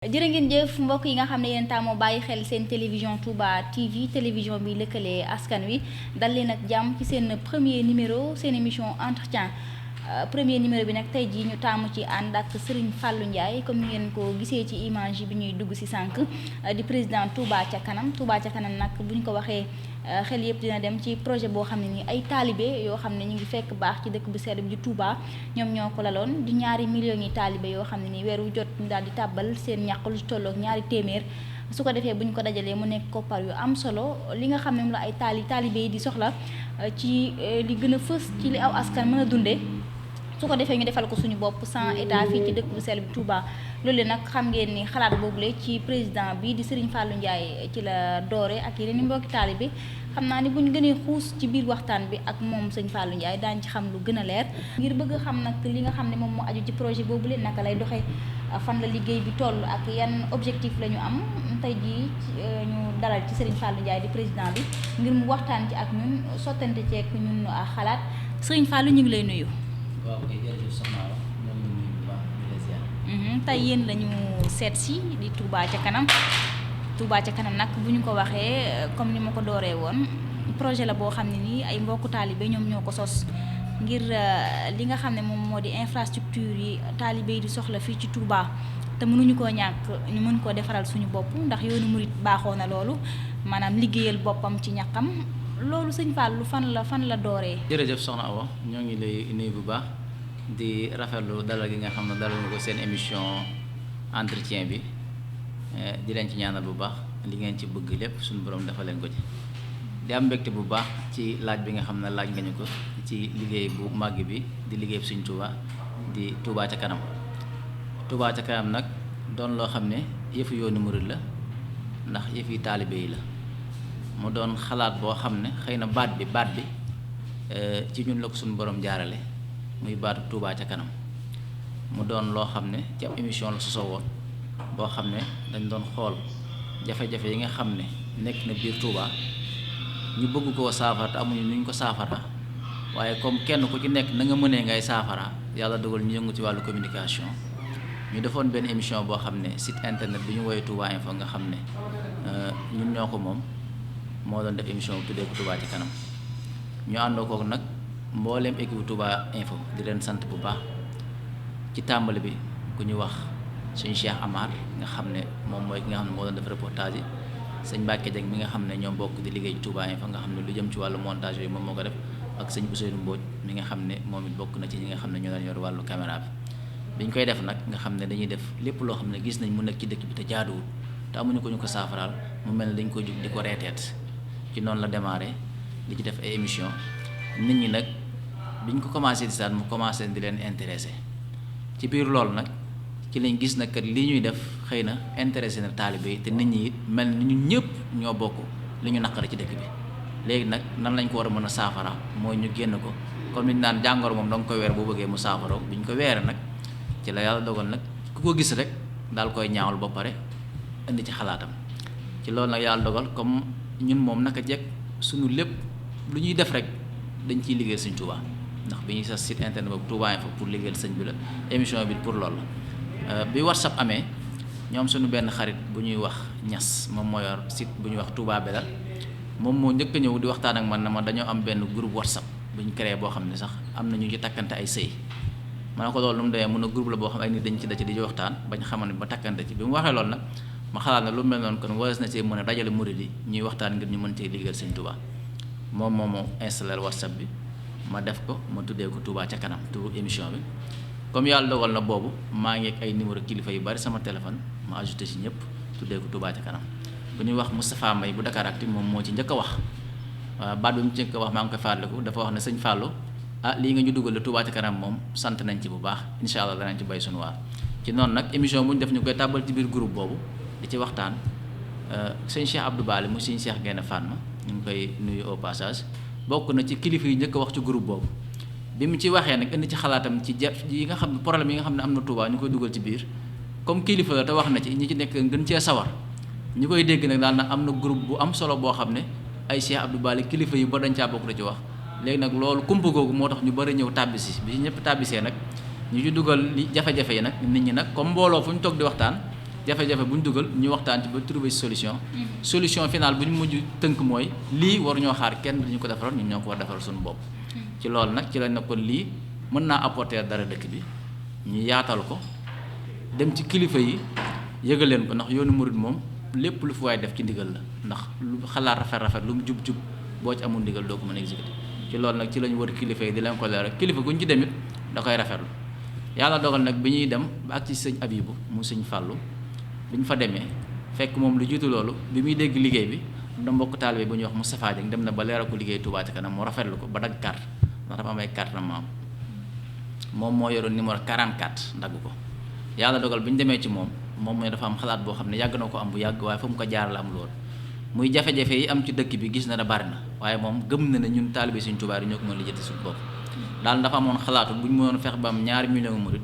jërë ngeen jëf mbokk yi nga xam ne yéen taamoo bàyyi xel seen télévision Touba TV télévision bi lëkkale askan wi dal leen ak jàmm ci seen premier numéro seen émission entretien premier numéro bi nag tey jii ñu taamu ci ànd ak Serigne Fallou Ndiaye comme ni ngeen ko gisee ci image yi bi ñuy dugg si sànq di président Touba ca kanam Touba ca kanam nag bu ñu ko waxee xel yëpp dina dem ci projet boo xam ne nii ay taalibe yoo xam ne ñu ngi fekk baax ci dëkk bu sell bi di Touba ñoom ñoo ko laloon di ñaari millions yi taalibe yoo xam ne nii weer wu jot ñu daal di tàbbal seen ñàq lu tolloog ñaari téeméer su ko defee bu ñu ko dajalee mu nekk koppar yu am solo li nga xam ne moom la ay taalibe yi di soxla ci li gën a fës ci li aw askan mën a dundee su ko defee ñu defal ko suñu bopp sans état fii ci dëkk bu sell bi Touba loolu nag xam ngeen ni xalaat boobule ci président bi di Serigne Fallou Ndiaye ci la doore ak yeneen i mbokki taalibe xam naa ni bu ñu gënee xuus ci biir waxtaan bi ak moom sëñ Fallou Ndiaye daañu ci xam lu gën a leer ngir bëgg a xam nag li nga xam ne moom moo aju ci projet boobule naka lay doxee fan la liggéey bi toll ak yan objectif la ñu am tey jii ñu dalal ci Serigne Fallou Ndiaye di président bi ngir mu waxtaan ci ak ñun sottante ceek ñun xalaat Serigne Fallou ñu ngi lay nuyu. waaw kay jërëjëf soxna Awa ñoo ngi nuyu bu baax di la ziar. tey yéen lañu seet si di Touba ca kanam Touba ca kanam nag bu ñu ko waxee comme ni ma ko dooree woon projet la boo xam ne nii ay mbokku taalibe ñoom ñoo ko sos ngir li nga xam ne moom moo di infrastructure yi taalibe yi di soxla fii ci Touba te mënuñu koo ñàkk ñu mën koo defaral suñu bopp ndax yoonu murit baaxoo na loolu maanaam liggéeyal boppam ci ñàkkam loolu sëñ Fallou fan la dooree. jërëjëf soxna Awa ñoo ngi lay nuyu bu baax di rafetlu dalal gi nga xam ne dalal nga ko seen émission entretien bi di leen ci ñaanal bu baax li ngeen ci bëgg lépp suñu borom dafa leen ko ci di am mbégte bu baax ci laaj bi nga xam ne laaj nga ñu ko ci liggéey bu màgg bi di liggéey suñ Touba di Touba ca kanam Touba ca kanam nag doon loo xam ne yëfu yoonu murid la ndax yëfi taalibe yi la mu doon xalaat boo xam ne xëy na baat bi ci ñun la ko suñu borom jaarale muy baatu Touba ca kanam mu doon loo xam ne ci ab émission la sosoo woon boo xam ne dañ doon xool jafe-jafe yi nga xam ne nekk na biir Touba ñu bëgg koo saafara te amuñu nuñ ko saafara waaye comme kenn ku ci nekk na nga mënee ngay saafara yàlla dogal ñu yëngu ci wàllu communication ñu defoon benn émission boo xam ne site internet bi ñu woowee Touba Info nga xam ne ñun ñoo ko moom moo doon def émission bu tuddee ko Touba ci kanam ñu àndoo kook nag mbooleem équipe Touba Info di leen sant bu baax ci tàmbali bi ku ñu wax suñu Cheikh Amar nga xam ne moom mooy ki nga xam ne moo doon def reportage yi sëñ Mbacke Dieng mi nga xam ne ñoo bokk di liggéey ci Touba Info nga xam ne lu jëm ci wàllu montage yooyu moom moo ko def ak sëñ Ousseynou Mbodj mi nga xam ne moom it bokk na ci ñi nga xam ne ñoo doon yor wàllu caméra bi ñu koy def nag nga xam ne dañuy def lépp loo xam ne gis nañ mu nekk ci dëkk bi te jaaduwul te amuñu ko ñu ko saafaraal mu mel ne dañ ko jug di ko reeteet ci noonu la démarré di ci def ay émission nit ñi nag biñ ko commencé di saat mu commencé di leen intéressé ci biir loolu nag ci lañ gis nag kat li ñuy def xëy na intéressé na taalibe yi te nit ñi it mel ni ñun ñëpp ñoo bokk li ñu naqari ci dëkk bi léegi nag nan lañ ko war a mën a saafara mooy ñu génn ko comme ni ñu naan jàngoro moom da nga koy weer boo bëggee mu saafara bi ñu ko weeree nag ci la yàlla dogal nag ku ko gis rek daal koy ñaawal ba pare indi ci xalaatam ci loolu nag yàlla dogal comme ñun moom naka jekk suñu lépp lu ñuy def rek dañ ciy liggéeyal sëñ Touba ndax bi ñuy sa site internet boobu Touba Info pour liggéeyal sëñ bi la émission bi pour loolu la bi WhatsApp amee ñoom suñu benn xarit bu ñuy wax Ñas moom moo yor site bu ñuy wax Touba Belal moom moo njëkk a ñëw di waxtaan ak man na ma dañoo am benn groupe WhatsApp bu ñu créé boo xam ne sax am na ñu ci takkante ay sëy ma ne ko loolu lu mu demee mun a groupe la boo xam ay nit dañ ci daci di waxtaan bañ xamal ne ba takkante ci bi mu waxee loolu nag ma xalaat ne lu mel noonu kon waras na ci mën a dajale murid yi ñuy waxtaan ngir ñu mën cee liggéeyal sëñ Touba moom moo installé WhatsApp bi ma def ko ma tuddee ko Touba ca kanam turu émission bi comme yàlla dogal na boobu maa ngi ak ay numéro kilifa yu bari sama téléphone ma ajouté ci ñëpp tuddee ko Touba ca kanam bu ñuy wax Moustapha Mbaye bu Dakaractu moom moo ci njëkk a wax baat bi mu ci njëkk a wax maa ngi koy fàttaliku dafa wax ne sëñ Fallou lii nga ñu dugal la Touba ca kanam moom sant nañ ci bu baax incha allah danañ ci bay sunu waar ci noonu nag émission bu ñu def ñu koy tàbbal ci biir groupe boobu di ci waxtaan sëñ Cheikh Abdou Bali mu sëñ Cheikh Gaïndé Fatma ñu ngi koy nuyu au passage bokk na ci kilifa yi njëkk a wax ci groupe boobu bi mu ci waxee nag indi ci xalaatam ci yi nga xam ne problème yi nga xam ne am na Touba ñu koy dugal ci biir comme kilifa la te wax na ci ñi ci nekk gën cee sawar ñu koy dégg nag daal nag am na groupe bu am solo boo xam ne ay Cheikh Abdou Bali kilifa yi ba dañ caa bokk da ci wax léegi nag loolu kumpa googu moo tax ñu bari ñëw tàbbisi bi ñëpp tàbbisee nag ñu ci dugal li jafe-jafe yi nag nit ñi nag comme mbooloo fu ñu toog di waxtaan jafe-jafe bu ñu dugal ñu waxtaan ci ba trouver solution. solution finale bu ñu mujj tënk mooy lii waruñoo xaar kenn dañu ko defaral ñun ñoo ko war defaral suñu bopp. ci loolu nag ci lañ ne kon lii mën naa apporter dara dëkk bi ñu yaatal ko dem ci kilifa yi yëgal leen ko ndax yoonu murid moom lépp lu fi waay def ci ndigal la ndax lu xalaat rafet lu mu jub boo ci amul ndigal doo ko mën a exécuter ci loolu nag ci lañ war kilifa yi di leen ko leeral kilifa gu ñu ci demit da koy rafetlu yàlla dogal nag bi ñuy dem ba ak ci sëñ Abibu mu sëñ Fàllu bi ñu fa demee fekk moom lu jiitu loolu bi muy dégg liggéey bi da mbokk taalibe bu ñuy wax Moustapha Dieng dem na ba leeral ko liggéey Touba Ca Kanam mu rafetlu ko ba dagg carte ndax dafa am ay carte na maam moom moo yoroon numéro 44 ndagg ko yàlla dogal bi ñu demee ci moom mooy dafa am xalaat boo xam ne yàgg na ko am bu yàgg waaye fa mu ko jaarale am loolu muy jafe-jafe yi am ci dëkk bi gis na ne bari na waaye moom gëm na ne ñun taalibe Sëñ Tuubaa yi ñoo ko mën a lijjanti suñu bopp daal dafa amoon xalaatu bu ñu mënoon fex ba am 2 millions murid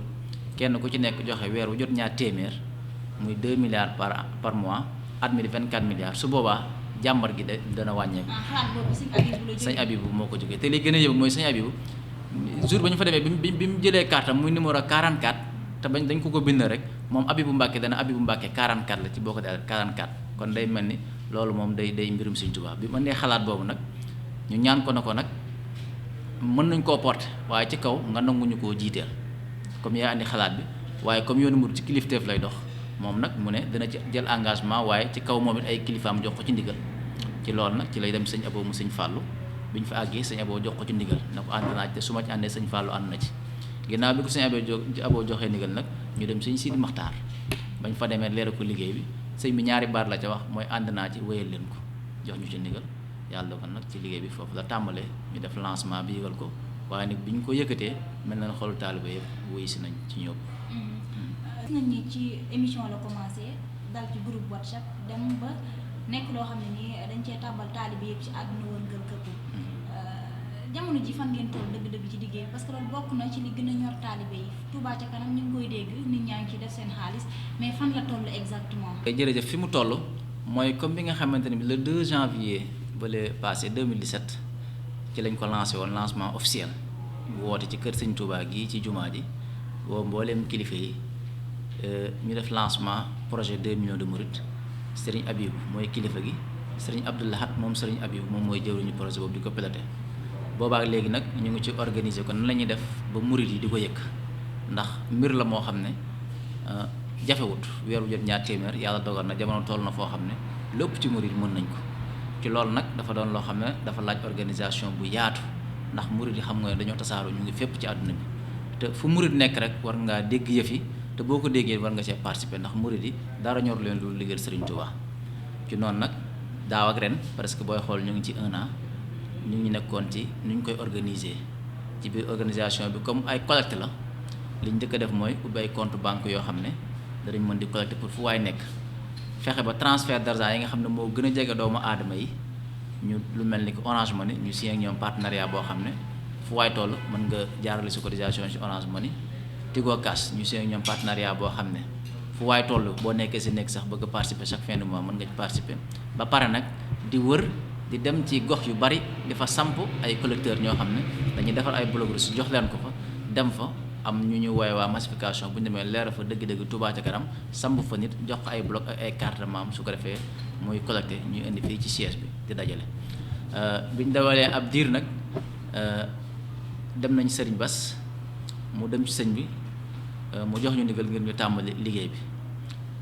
kenn ku ci nekk joxe weer wu jot ñaar téeméer muy 2 milliards par mois at mi di 24 milliards su boobaa jàmbar gi dana wàññeeku. xalaat boobu sëñ Abibu moo ko jógee te li gën a yëg mooy sëñ Abibu jour ba ñu fa demee bi mu jëlee carte muy numéro 44 te bañ dañ ko bind rek moom Abibu Mbàkke dana Abibu Mbàkke 44 la ci boo ko dee 44 kon day mel ni loolu moom day mbirum Sëñ Tuubaa bi ma nee xalaat boobu nag ñu ñaan ko na ko nag mën nañ koo porter waaye ci kaw nga nanguñu koo jiiteel comme yaa andi xalaat bi waaye comme yoonu murid ci kilifteef lay dox moom nag mu ne dana ci jël engagement waaye ci kaw moom it ay kilifaam jox ko ci ndigal ci loolu nag ci lay dem sëñ Abo mu sëñ Fàllu bi ñu fa àggee sëñ Abo jox ko ci ndigal na ko ànd naa ci te su ma ci àndee sëñ Fàllu ànd na ci ginnaaw bi ko sëñ Abo joxee ndigal nag ñu dem sëñ Sidi Maxtaar bañ fa demee leeral ko liggéey bi sëñ bi ñaari baat la ca wax mooy ànd naa ci wéyal leen ko jox ñu ci ndigal yàlla dogal nag ci liggéey bi foofu la tàmbalee ñu def lancement bi yëgal ko waaye nag bi ñu ko yëkkatee mel na xolu taaliba yëpp wuy si nañ ci ñëpp. gis nañ ni ci émission la commencé dal ci groupe WhatsApp dem ba nekk loo xam ne nii dañ cee tàmbal taaliba yëpp ci àdduna woon ngër këpp jamono ji fan ngeen toll dëgg-dëgg ci liggéey parce que loolu bokk na ci li gën a ñor taalibe yi Touba Ca Kanam ñu ngi koy dégg nit ñaa ngi ci def seen xaalis mais fan la toll exactement. jërëjëf fi mu toll mooy comme bi nga xamante ne bi le 2 janvier ba le passé 2017 ci lañ ko lancé woon lancement officiel woote ci kër Sëñ Touba gii ci jumaa ji woo mbooleem kilifa yi ñu def lancement projet 2 millions de mourides Serigne Abibou mooy kilifa gi Serigne Abdou Lahad moom Serigne Abibou moom mooy jëwriñu projet boobu di ko piloté boobaak léegi nag ñu ngi ci organiser ko nan la ñuy def ba murid yi di ko yëkk ndax mbir la moo xam ne jafewut weer wu jot ñaar téeméer yàlla dogal na jamono toll na foo xam ne lépp ci murid mën nañ ko ci loolu nag dafa doon loo xam ne dafa laaj organisation bu yaatu ndax murid yi xam nga ne dañoo tasaaroo ñu ngi fépp ci àdduna bi te fu murid nekk rek war ngaa dégg yëf yi te boo ko déggee war nga see participer ndax murid yi dara ñor leen lu liggéeyal Serigne Touba ci noonu nag daaw ak ren presque booy xool ñu ngi ci 1 an ñu ngi nekkoon ci nu ñu koy organiser ci biir organisation bi comme ay collecte la li ñu njëkk a def mooy ubbi ay compte banque yoo xam ne danañ mën di collecter pour fu waay nekk fexe ba transfert d'argent yi nga xam ne moo gën a jege doomu aadama yi ñu lu mel ni que Orange Money ñu signé ak ñoom partenariat boo xam ne fu waay toll mën nga jaarale sa cotisation ci Orange Money Tigo Cash ñu signé ak ñoom partenariat boo xam ne fu waay toll boo nekkee si nekk sax bëgg a participer chaque fin de mois mën nga ci participer ba pare nag di wër di dem ci gox yu bari di fa samp ay collecteurs ñoo xam ne dañuy defar ay bloc su jox leen ko fa dem fa am ñu ñu woowee waa massification bu ñu demee leeral fa dëgg-dëgg Touba Ca Kanam samp fa nit jox ko ay bloc ak ay carte membre su ko defee muy collecté ñuy indi fii ci siège bi di dajale. bi ñu dawalee ab diir nag dem nañ Serigne Bass mu dem ci sëñ bi mu jox ñu ndigal ngir ñu tàmbali liggéey bi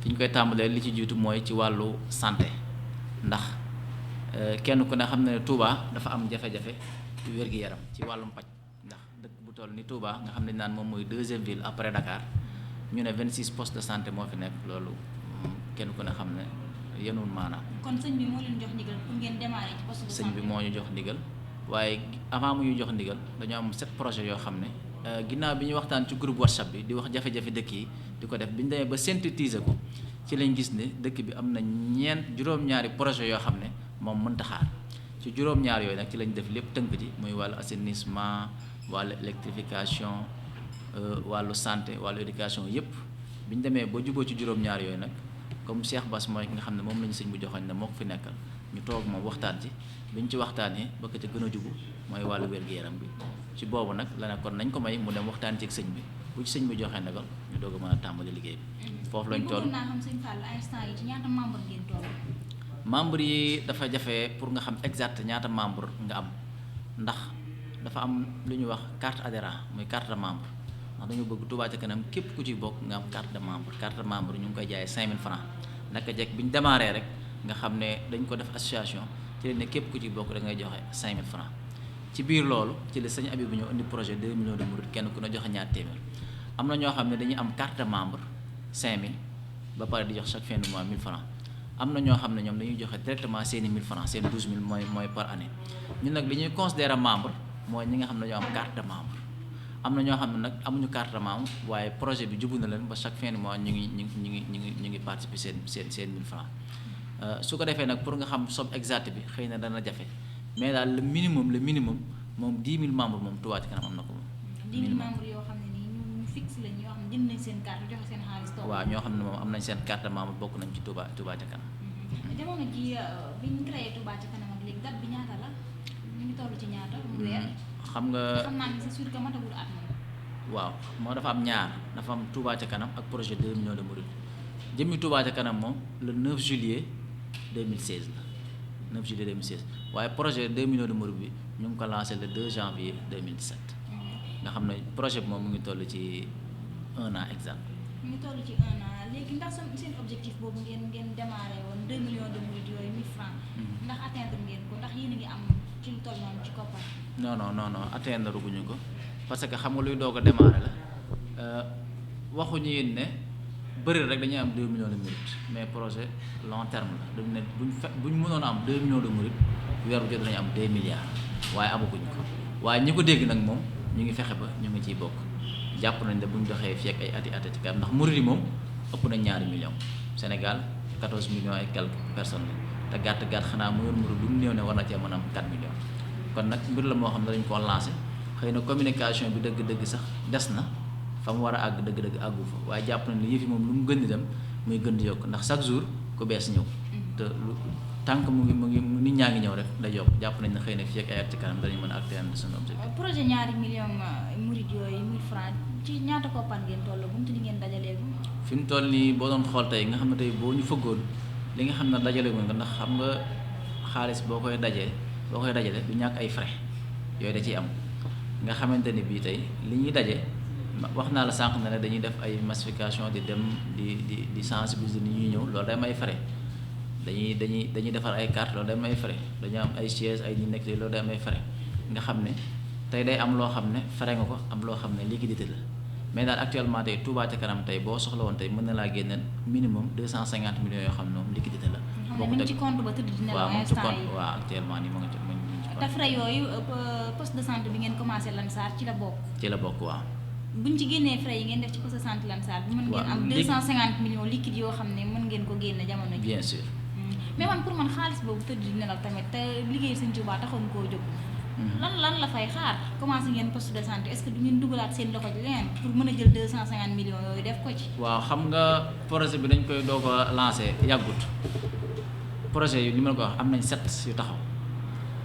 fi ñu koy tàmbalee li ci jiitu mooy ci wàllu santé ndax. kenn ku ne xam ne Touba dafa am jafe-jafe wér-gi-yaram ci wàllum paj ndax dëkk bu toll ni Touba nga xam ne naan moom mooy 2e ville après Dakar ñu ne 26 postes de santé moo fi nekk loolu kenn ku ne xam ne yenuwul maanaam. kon sëñ bi moo leen jox ndigal pour ngeen démarrer ci poste de santé. sëñ bi moo ñu jox ndigal waaye avant mu ñu jox ndigal dañoo am 7 projets yoo xam ne ginnaaw bi ñu waxtaan ci groupe WhatsApp bi di wax jafe-jafe dëkk yi di ko def bi ñu demee ba synthétiser ko ci lañ gis ne dëkk bi am na juróom-ñaari projets yoo xam ne. moom mënta xaar ci juróom-ñaar yooyu nag ci lañ def lépp tënk ji muy wàllu assainissement wàllu électrification wàllu santé wàllu éducation yëpp bi ñu demee ba juboo ci juróom-ñaar yooyu nag comme Cheikh Bass mooy ki nga xam ne moom la ñu sëñ bu joxoñ ne moo ko fi nekkal ñu toog moom waxtaan ci bi ñu ci waxtaanee ba ko ca gën a jubu mooy wàllu wér-gu-yaram bi ci boobu nag la ne kon nañ ko may mu dem waxtaan ci ak sëñ bi bu ci sëñ bi joxee ndogal ñu doog a mën a tàmbali liggéey bi foofu lañ toll. naa xam sëñ Fall instant yi ci ñaata membre ngeen toll. membre yi dafa jafe pour nga xam exact ñaata membre nga am ndax dafa am lu ñuy wax carte adhérent muy carte de membre ndax dañu bëgg Touba ca kanam képp ku ci bokk nga am carte de membre ñu ngi koy jaayee 5000 francs naka jekk bi ñu démarré rek nga xam ne dañ ko def association ci leen ne képp ku ci bokk da ngay joxe 5000 francs ci biir loolu ci la sëñ Habib bu ñëw indi projet 2 millions de mourides kenn ku ne joxe ñaar téeméer am na ñoo xam ne dañuy am carte de membre 5000 ba pare di jox chaque fin de mois 1000 francs am na ñoo xam ne ñoom dañuy joxe directement seeni 1000 francs seen 12000 mooy par année ñun nag li ñuy considérer membre mooy ñi nga xam ne ñoo am carte de membre am na ñoo xam ne nag amuñu carte de membre waaye projet bi jubu na leen ba chaque fin de mois ñu ngi participer seen 1000 francs su ko defee nag pour nga xam somme exacte bi xëy na dana jafe mais daal le minimum moom 10 000 membres moom Touba ca kanam am na ko moom. 10 000 membres yoo xam ne nii ñu fixe lañ yoo xam ne jënd nañ seen carte joxe seen xaalis. waaw ñoo xam ne moom am nañ seen carte de membre bokk nañ ci Touba ca kanam. jamono ji bi ñu créé Touba ca kanam ak léegi date bi ñaata la ñu ngi toll ci ñaata. weer xam nga xam naa ne c'est sûr que matagul at moom. waaw moo dafa am ñaar dafa am Touba ca kanam ak projet 2 millions de mourides jëmmi Touba ca kanam moom le 9 juillet 2016 la 9 juillet 2016 waaye projet 2 millions de mourides bi ñu ngi ko lancé le 2 janvier 2017 nga xam ne projet bi moom mu ngi toll ci 1 an exact. mu ngi toll ci 1 an léegi ndax seen objectif boobu ngeen démarré woon 2 millions de mourides yooyu 1000 francs ndax atteindre ngeen ko ndax yéen a ngi am ci lu toll noonu ci koppar. non atteindre guñu ko parce que xam nga luy doog a démarré la waxuñu yéen ne bëri rek dañuy am 2 millions de mourides mais projet long terme la dañu ne buñ mënoon am 2 millions de mourides weer bu jot dañu am 2 milliards waaye amaguñu ko waaye ñi ko dégg nag moom ñu ngi fexe ba ñu ngi ciy bokk jàpp nañ ne buñ doxee fii ak ay ati ci kanam ndax mourides yi moom ëpp nañ 2 millions Sénégal 14 millions et quelques personnes la te gàtt xanaa mu yor murid bu mu néew ne war na cee mën a am 4 millions kon nag mbir la moo xam ne dañu koo lancé xëy na communication bi dëgg-dëgg sax des na fa mu war a àgg dëgg-dëgg àggu fa waaye jàpp nañ ne yëf yi moom lu mu gën di dem muy gën di yokk ndax chaque jour ku bees ñëw te lu tànk mu ngi nit ñaa ngi ñëw rek day yokk jàpp nañ ne xëy na fii ak ay at ci kanam dañu mën a atteindre suñu objectif. projet ñaari millions murid yooyu 1000 francs ci ñaata koppar ngeen toll bu mu tudd ngeen dajaleegu. fi mu toll nii boo doon xool tey nga xam ne tey boo ñu fëggoon li nga xam ne dajaleegu nga ndax xam nga xaalis boo koy dajale du ñàkk ay frais yooyu da ciy am nga xamante ni bii tey li ñuy daje wax naa la sànq ne dañuy def ay massification di dem di sensibiliser ni ñuy ñëw loolu day may frais dañuy defar ay carte loolu day may frais dañu am ay chaise ay ñi nekk loolu day may frais nga xam ne tey day am loo xam ne frais nga ko am loo xam ne liquidité la mais daal actuellement tey Touba ca kanam tey boo soxla woon tey mën na laa génneel minimum 250 millions yoo xam ne moom liquidité la. boo ko teg ci compte ba tëdd dina la. waaw mu ngi ci compte waaw actuellement nii mu ngi ci compte. te frais yooyu poste de santé bi ngeen commencé Lansar ci la bokk. ci la bokk waaw. buñ ci génnee frais yi ngeen def ci poste de santé Lansar bi mën ngeen am 250 millions liquide yoo xam ne mën ngeen ko génne jamono ji. bien sûr. mais man pour man xaalis boobu tëdd di nelaw tamit te liggéey Sëñ Tuubaa taxoon koo jóg. lan la fay xaar commencé ngeen poste de santé est-ce que du ngeen dugalaat seen loxo ci leneen pour mën a jël 250 millions yooyu def ko ci. waaw xam nga projet bi dañ koy doog a lancé yàggut projet yi li ma la ko wax am nañ 7 yu taxaw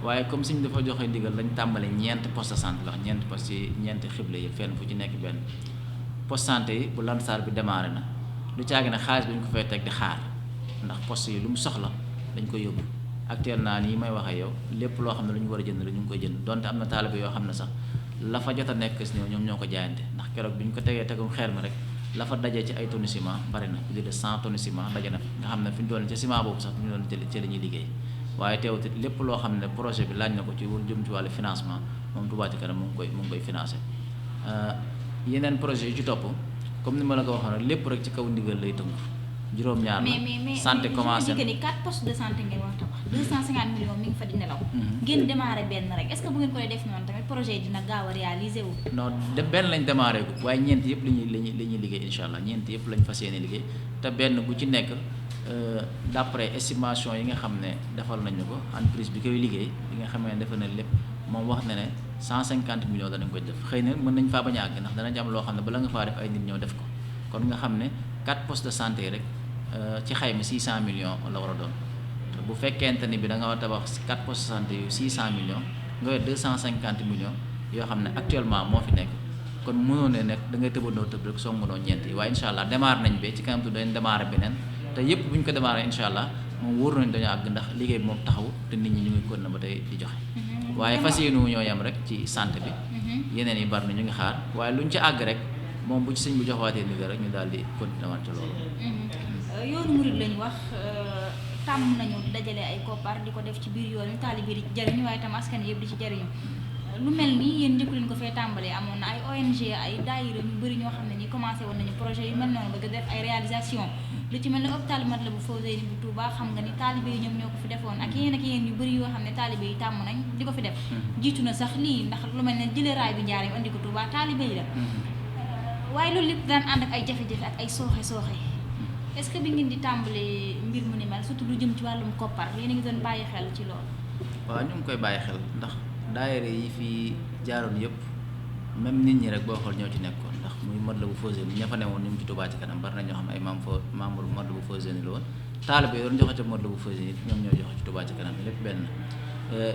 waaye comme suñ dafa joxe ndigal dañ tàmbale ñeenti poste de santé la ñeenti poste yi ñeenti xible yi fenn fu ci nekk benn poste santé yi bu Lansar bi démarré na lu caagi ne xaalis bi ñu ko fay teg di xaar ndax poste yi lu mu soxla dañ koy yóbbu. actuellement nii may waxee yow lépp loo xam ne lu ñu war a jënd rek ñu ngi koy jënd donte am na taalibe yoo xam ne sax la fa jot a nekk si ñoom ñoo ko jaayante ndax keroog bi ñu ko tegum xeer mi rek la fa dajee ci ay tonnes ciment bari na plus de 100 tonnes ciment daje na fi nga xam ne fi ñu doon ci ciment boobu sax ñu doon ci la ñuy liggéey waaye teewut lépp loo xam ne projet bi laaj na ko ci jëm ci wàllu financement moom Touba ca kanam mu ngi koy financé yeneen projet yu ci topp comme ni ma la ko waxoon rek lépp rek ci kaw ndigal lay tënk juróom-ñaar la santé commencé mais 4 postes de santé ngeen wax tabax 250 millions mi ngi fa di nelaw. ngeen démarré benn rek est-ce que bu ngeen koy def noonu tamit projet yi dina gaaw a réaliser wu. non de benn lañ démarré gu waaye ñeent yëpp la ñuy liggéey incha allah ñeent yëpp lañ fas yéene liggéey te benn bu ci nekk d'après estimation yi nga xam ne defal nañu ko entreprise bi koy liggéey bi nga xam ne defe na lépp moom wax na ne 150 millions danañ ko def xëy na mën nañ faa bañ a àgg ndax danañ am loo xam ne bala nga faa def ay nit ñëw def ko kon nga xam ne 4 postes de santé rek. ci xayma 600 millions la war a doon bu fekkente ni bi da nga war a tabax 4 postes de santé yu 600 millions nga yor 250 millions yoo xam ne actuellement moo fi nekk kon mënoo ne nekk da ngay tëbandoo tëb rek soo mënoo ñeent yi waaye incha allah démarré nañ ba ci kanam tuuti dañ démarré beneen te yëpp bu ñu ko démarré incha allah moom wóor nañ dañoo àgg ndax liggéey bi moom taxaw te nit ñi ñu ngi kon na ba tey di joxe waaye fas yéene ñoo yem rek ci santé bi yeneen yi bari na ñu ngi xaar waaye luñ ci àgg rek moom bu ci sëñ bu joxwaatee ndigal rek ñu daal di continuer waat ci loolu. yoonu murid lañ wax tàmm nañu dajale ay koppar di ko def ci biir yoon wi taalibe di ci jariñu waaye tam askan yëpp di ci jariñu lu mel nii yéen njëkku leen ko fee tàmbalee amoon na ay ONG ay daayira ñu bëri ñoo xam ne ni commencé woon nañu projet yu mel noonu bëgg def ay réalisation lu ci mel ne hôpital Matlaboul Fawzeyni bu Touba xam nga ni taalibe yi ñoom ñoo ko fi defoon ak yeneen yu bëri yoo xam ne taalibe yi tàmm nañ di ko fi def jiitu na sax lii ndax lu mel ne jëlee raay bi njaareem andi ko Touba taalibe yi la waaye loolu lépp daan ànd ak ay jafe-jafe ak ay sooxe est-ce que bi ngeen di tàmbali mbir mu ni mel surtout lu jëm ci wàllum koppar yéen a ngi doon bàyyi xel ci loolu. waaw ñu ngi koy bàyyi xel ndax daayira yi fi jaaroon yëpp même nit ñi rek boo xool ñoo ci nekkoon ndax muy Matlaboul Fawzeyni ña fa ne woon ñu ngi ci Touba ci kanam bari na ñoo xam ne ay membre Matlaboul Fawzeyni la woon taalibe yi doon joxe ca Matlaboul Fawzeyni ñoom ñoo joxe ci Touba ci kanam lépp benn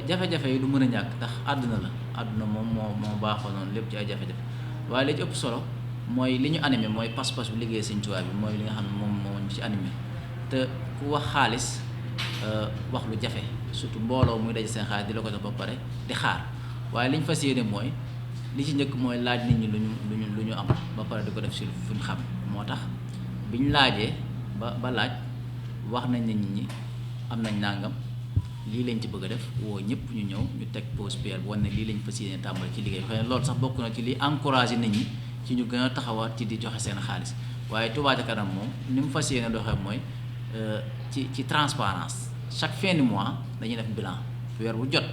jafe-jafe yi du mën a ñàkk ndax àdduna la àdduna moom moo baaxoo noonu lépp ci ay jafe-jafe waaye li ci ëpp solo mooy li ñu animé mooy pas-pas bu liggéey Sëñ Tuubaa bi mooy li nga xam ne moom moo ñu ci animé te ku wax xaalis wax lu jafe surtout mbooloo muy daje seen xaalis di la ko jox ba pare di xaar waaye li ñu fas yéene mooy li ci njëkk mooy laaj nit ñi lu ñu am ba pare di ko def si fu ñu xam moo tax bi ñu laajee ba laaj wax nañ nit ñi am nañ nangam lii lañ ci bëgg a def woo ñëpp ñu ñëw ñu teg pause pierre bu wane ne lii lañ fas yéene tàmbali ci liggéey xëy na loolu sax bokk na ci li encouragé nit ñi ci ñu gën a taxawaat ci di joxe seen xaalis waaye Touba ca kanam moom ni mu fas yéene doxee mooy ci transparence chaque fin du mois dañuy def bilan weer bu jot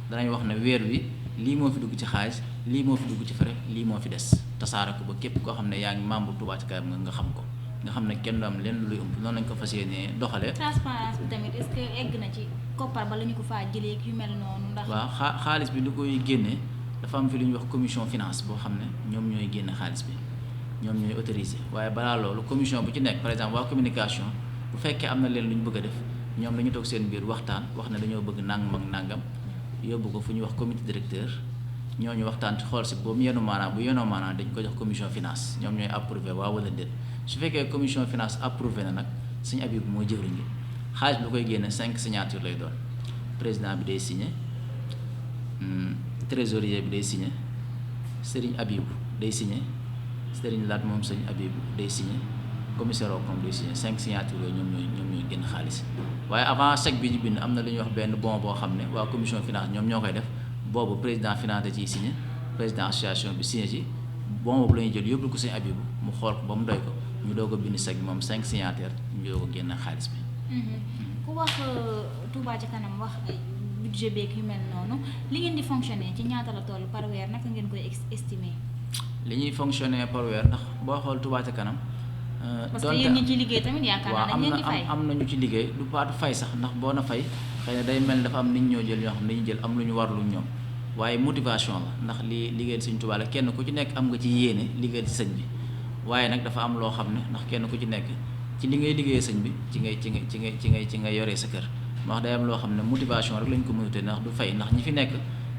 danañ wax ne weer wi lii moo fi dugg ci xaalis lii moo fi dugg ci frais lii moo fi des tasaare ko ba képp koo xam ne yaa ngi membre Touba ca kanam nga xam ko nga xam ne kenn du am leen luy ëmb noonu lañ ko fas yéene doxalee. transparence bi tamit est-ce que egg na ci koppar ba la ñu ko faa jëlee yu mel noonu ndax. waaw xaalis bi lu koy génnee dafa am fi lu ñuy wax commission finance boo xam ne ñoom ñooy génne xaalis bi ñoom ñooy autorisé waaye balaa loolu commission bu ci nekk par exemple waa communication bu fekkee am na leen lu ñu bëgg a def ñoom dañu toog seen biir waxtaan wax ne dañoo bëgg nangam ak nangam yóbbu ko fu ñuy wax comité directeur ñooñu waxtaan xool si boobu yenu maanaam bu yenoo maanaam dañ ko jox commission finance ñoom ñooy approuvé waa wala déet su fekkee commission finance approuvé na nag Sëñ Abibu mooy jëwriñ li xaalis bu koy génne 5 signature lay doon président bi day signé trésorier bi day signé Serigne Abibu day signé Serigne Laat moom Sëñ Abibu day signé commissaire au compte day signé 5 signatures yooyu ñoom ñooy génn xaalis waaye avant chèque bi ñu bind am na lu ñuy wax benn bon boo xam ne waa commission finance ñoom ñoo koy def boobu président finance da ciy signé président association bi signé ci bon boobu la ñuy jël yóbbu ko Sëñ Abibu mu xool ko ba mu doy ko ñu doog a bind chèque bi moom 5 signataires ñu doog a génn xaalis bi. ku wax Touba ca kanam wax budget beeg yu mel noonu li ngeen di fonctionner ci ñaata la toll par weer naka ngeen koy estimer. li ñuy fonctionner par weer ndax boo xool Touba ca kanam. parce que yéen ñi ci liggéey tamit yaakaar naa dañ leen di fay am nañu ci liggéey du pas fay sax ndax boo na fay xëy na day mel dafa am nit ñoo jël ñoo xam ne dañuy jël am lu ñu war lu ñoom waaye motivation la ndax li liggéeyal Sëñ Touba la kenn ku ci nekk am nga ci yéene liggéeyal ci sëñ bi waaye nag dafa am loo xam ne ndax kenn ku ci nekk ci li ngay liggéeyee sëñ bi ci ngay yoree sa kër wax day am loo xam ne motivation rek lañ ko mënute ndax du fay ndax ñi fi nekk